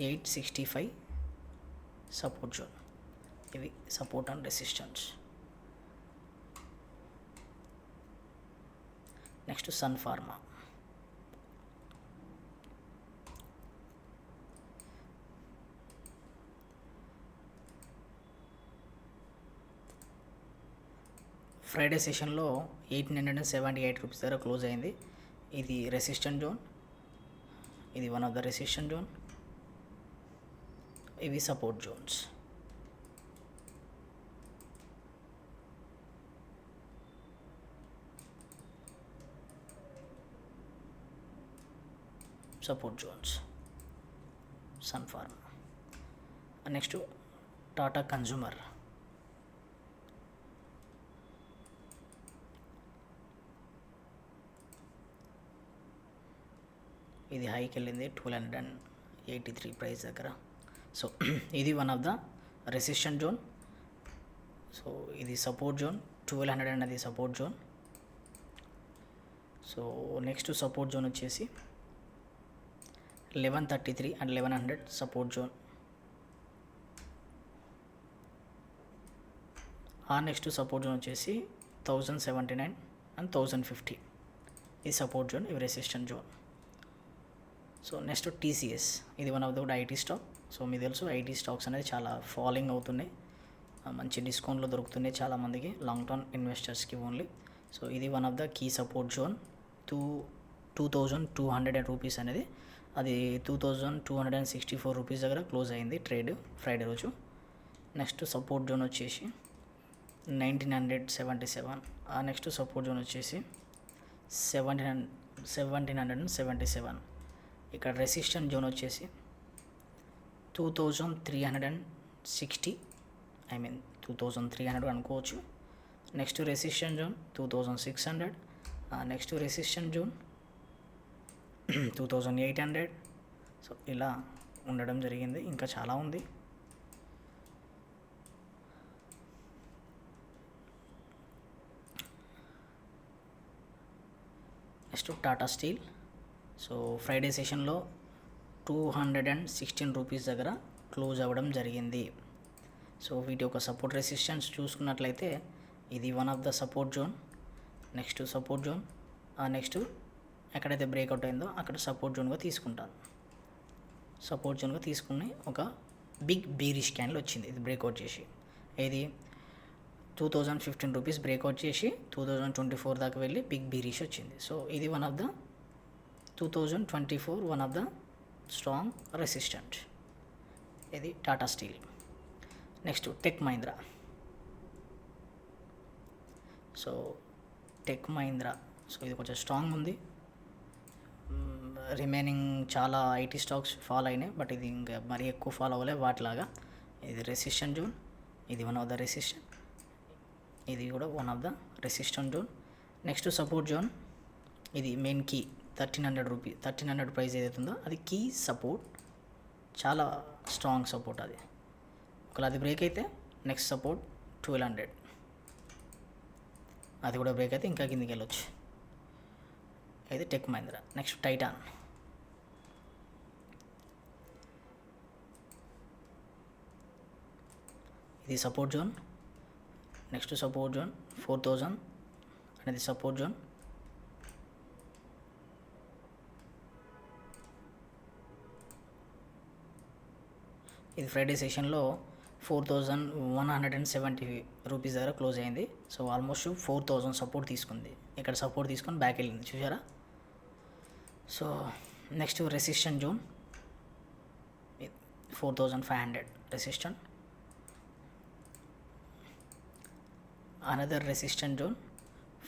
865 support zone. ఇవి support and resistance. Next Sun Pharma. Friday సెషన్లో 1878 రూపీస్ దగ్గర క్లోజ్ అయింది. ఇది రెసిస్టెంట్ జోన్, ఇది one of the resistant zone, ఇవి support zones. Support zones Sun Pharma. Next Tata consumer. ఇది హైకి వెళ్ళింది 1283 ప్రైస్ దగ్గర. సో ఇది one of the resistant zone. So ఇది సపోర్ట్ జోన్ 1200 అనేది support zone. So next support zone వచ్చేసి 1133 అండ్ 1100 సపోర్ట్ జోన్. ఆ నెక్స్ట్ సపోర్ట్ జోన్ వచ్చేసి 1079 అండ్ 1050 ఇది సపోర్ట్ జోన్, ఇవి resistant zone. So next TCS. ఇది వన్ ఆఫ్ ద కూడా ఐటీ స్టాక్. సో మీకు తెలుసు ఐటీ స్టాక్స్ అనేది చాలా ఫాలోయింగ్ అవుతున్నాయి, మంచి డిస్కౌంట్లో దొరుకుతున్నాయి చాలామందికి, లాంగ్ టర్మ్ ఇన్వెస్టర్స్కి ఓన్లీ. సో ఇది one of the key support zone 2200 rupees అనేది, అది 2264 రూపీస్ దగ్గర క్లోజ్ అయింది ట్రేడ్ ఫ్రైడే రోజు. నెక్స్ట్ సపోర్ట్ జోన్ వచ్చేసి 1977. ఆ నెక్స్ట్ సపోర్ట్ జోన్ వచ్చేసి 1777. ఇక్కడ రెసిస్టెంట్ జోన్ వచ్చేసి 2360, ఐ మీన్ 2300 అనుకోవచ్చు. Next resistant zone 2600. Next resistant zone 2800. So ఇలా ఉండడం జరిగింది, ఇంకా చాలా ఉంది. Next Tata steel. So Friday సెషన్లో 216 రూపీస్ దగ్గర క్లోజ్ అవ్వడం జరిగింది. సో వీటి యొక్క సపోర్ట్ రెసిస్టెన్స్ చూసుకున్నట్లయితే ఇది one of the support zone. Next support zone, next ఎక్కడైతే బ్రేక్అవుట్ అయిందో అక్కడ సపోర్ట్ జోన్గా తీసుకుంటాను. సపోర్ట్ జోన్గా తీసుకుని ఒక బిగ్ బీరిష్ క్యాండిల్ వచ్చింది, ఇది బ్రేక్అవుట్ చేసి. ఇది 2015 రూపీస్ బ్రేక్అవుట్ చేసి 2024 దాకా వెళ్ళి బిగ్ బీరిష్ వచ్చింది. సో ఇది one of the 2024 one of the strong resistant, ఇది Tata Steel. Next Tech Mahindra. So Tech Mahindra, so ఇది కొంచెం స్ట్రాంగ్ ఉంది. రిమైనింగ్ చాలా ఐటీ స్టాక్స్ ఫాలో అయినాయి, బట్ ఇది ఇంకా మరీ ఎక్కువ ఫాలో అవ్వలే వాటిలాగా. ఇది రెసిస్టెంట్ జోన్, ఇది వన్ ఆఫ్ ద రెసిస్టెంట్, ఇది కూడా one of the resistant zone. Next support zone, ఇది మెయిన్ కీ 1300 రూపీస్, 1300 ప్రైస్ ఏదైతే ఉందో అది కీ సపోర్ట్, చాలా స్ట్రాంగ్ సపోర్ట్ అది. ఒకవేళ అది బ్రేక్ అయితే నెక్స్ట్ సపోర్ట్ 1200, అది కూడా బ్రేక్ అయితే ఇంకా కిందికి వెళ్ళొచ్చు. ఇది టెక్ మహీంద్రా. నెక్స్ట్ టైటాన్, ఇది support zone. Next support zone 4000 అనేది సపోర్ట్ జోన్. ఇది ఫ్రైడే సెషన్లో 4170 రూపీస్ దగ్గర క్లోజ్ అయింది. సో ఆల్మోస్ట్ 4000 సపోర్ట్ తీసుకుంది. ఇక్కడ సపోర్ట్ తీసుకొని బ్యాక్ వెళ్ళింది, చూసారా. So next resistant zone 4500 resistant. Another resistant zone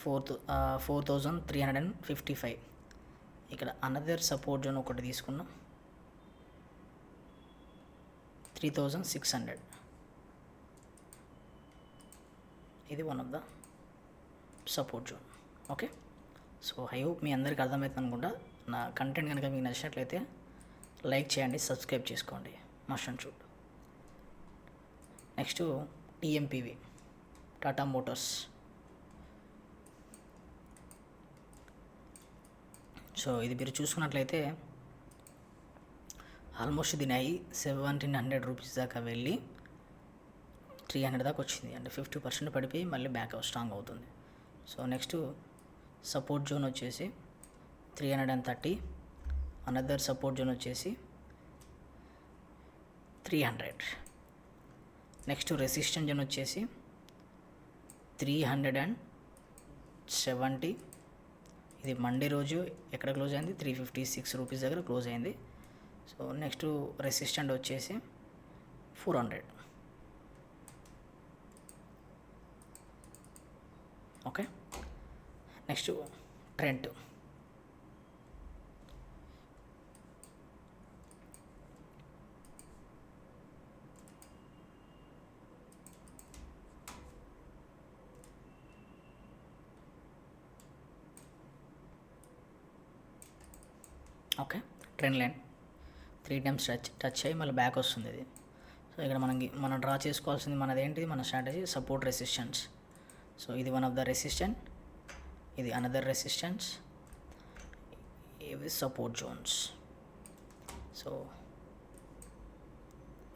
4355. ఇక్కడ అనదర్ సపోర్ట్ జోన్ ఒకటి తీసుకున్నాం 3600. ఇది one of the support zone. Okay, so I hope మీ అందరికీ అర్థమవుతుంది అనుకుంటా. నా కంటెంట్ కనుక మీకు నచ్చినట్లయితే లైక్ చేయండి, సబ్స్క్రైబ్ చేసుకోండి. Must and should. Next TMPV, Tata Motors. So ఇది మీరు చూసుకున్నట్లయితే ఆల్మోస్ట్ దీని 1700 రూపీస్ దాకా వెళ్ళి 300 దాకా వచ్చింది. అంటే 50% పడిపోయి మళ్ళీ బ్యాక్ స్ట్రాంగ్ అవుతుంది. సో నెక్స్ట్ సపోర్ట్ జోన్ వచ్చేసి 330. అనదర్ సపోర్ట్ జోన్ వచ్చేసి 300. నెక్స్ట్ రెసిస్టెంట్ జోన్ వచ్చేసి 370. ఇది మండే రోజు ఎక్కడ క్లోజ్ అయింది, 356 రూపీస్ దగ్గర క్లోజ్ అయింది. సో నెక్స్ట్ రెసిస్టెంట్ వచ్చేసి 400. Okay, next Trent. Okay, trend line 3 times touch అయ్యి మళ్ళీ బ్యాక్ వస్తుంది ఇది. సో ఇక్కడ మనం డ్రా చేసుకోవాల్సింది మనది ఏంటిది, మన స్ట్రాటజీ సపోర్ట్ రెసిస్టెన్స్. సో ఇది వన్ ఆఫ్ ద రెసిస్టెంట్, ఇది అనదర్ రెసిస్టెన్స్, ఇవి support Jones. So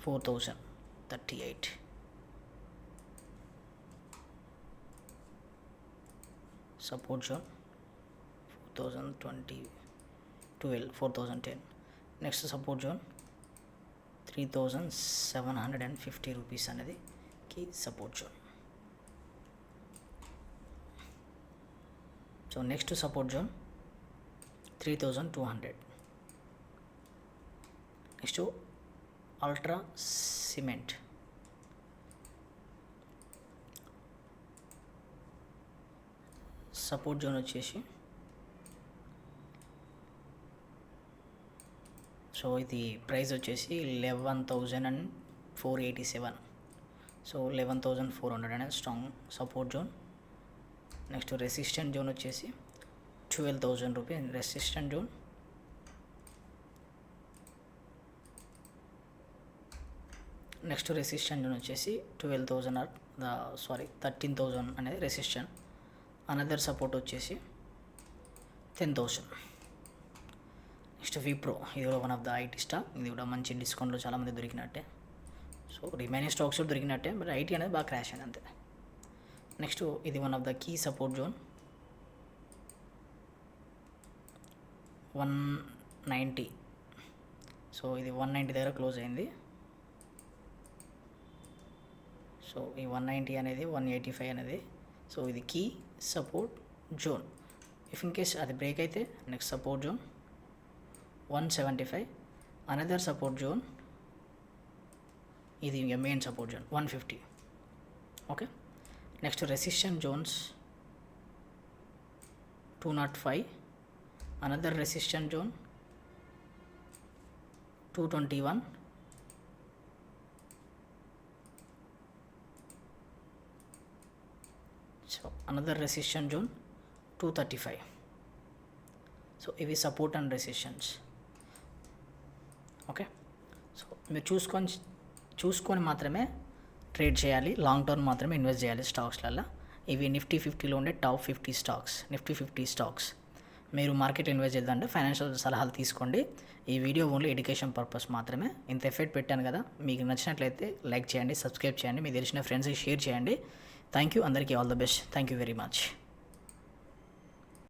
4038. Support zone 4010. Next support zone 3750 rupees అనేది కి support zone. So next support zone 3200. Next ultra cement support zone వచ్చేసి, సో ఇది ప్రైస్ వచ్చేసి 11,487. సో 11,400 అనేది strong support zone. Next resistant zone వచ్చేసి 12,000 rupees resistant zone. Next resistant zone వచ్చేసి 13,000 అనేది రెసిస్టెంట్. అనదర్ సపోర్ట్ వచ్చేసి 10,000. నెక్స్ట్ విప్రో, ఇది కూడా one of the IT stock. ఇది కూడా మంచి డిస్కౌంట్లో చాలామంది దొరికినట్టే. సో రిమైనింగ్ స్టాక్స్ కూడా దొరికినట్టే, బట్ ఐటీ అనేది బాగా క్రాష్ అయింది అంతే. నెక్స్ట్ ఇది one of the key support zone 190. So ఇది 190 దగ్గర క్లోజ్ అయింది. సో ఈ 190 అనేది 185 అనేది, సో ఇది key support zone. If in case అది బ్రేక్ అయితే next support zone 175. Another support zone, ఇది main support zone 150. Okay, next resistant zones 205. Another resistant zone 221. So another resistant zone 235. So ఇవి support and resistance. Okay, so మీరు చూసుకొని మాత్రమే ట్రేడ్ చేయాలి, లాంగ్ టర్మ్ మాత్రమే ఇన్వెస్ట్ చేయాలి స్టాక్స్లలో. ఇవి నిఫ్టీ 50లో ఉండే టాప్ 50 స్టాక్స్, నిఫ్టీ 50 స్టాక్స్. మీరు మార్కెట్ ఇన్వెస్ట్ చేద్దామంటే ఫైనాన్షియల్ సలహాలు తీసుకోండి. ఈ వీడియో ఓన్లీ ఎడ్యుకేషన్ పర్పస్ మాత్రమే. ఇంత ఎఫెక్ట్ పెట్టాను కదా, మీకు నచ్చినట్లయితే లైక్ చేయండి, సబ్స్క్రైబ్ చేయండి, మీ తెలిసిన ఫ్రెండ్స్కి షేర్ చేయండి. Thank you. అందరికీ all the best. Thank you very much.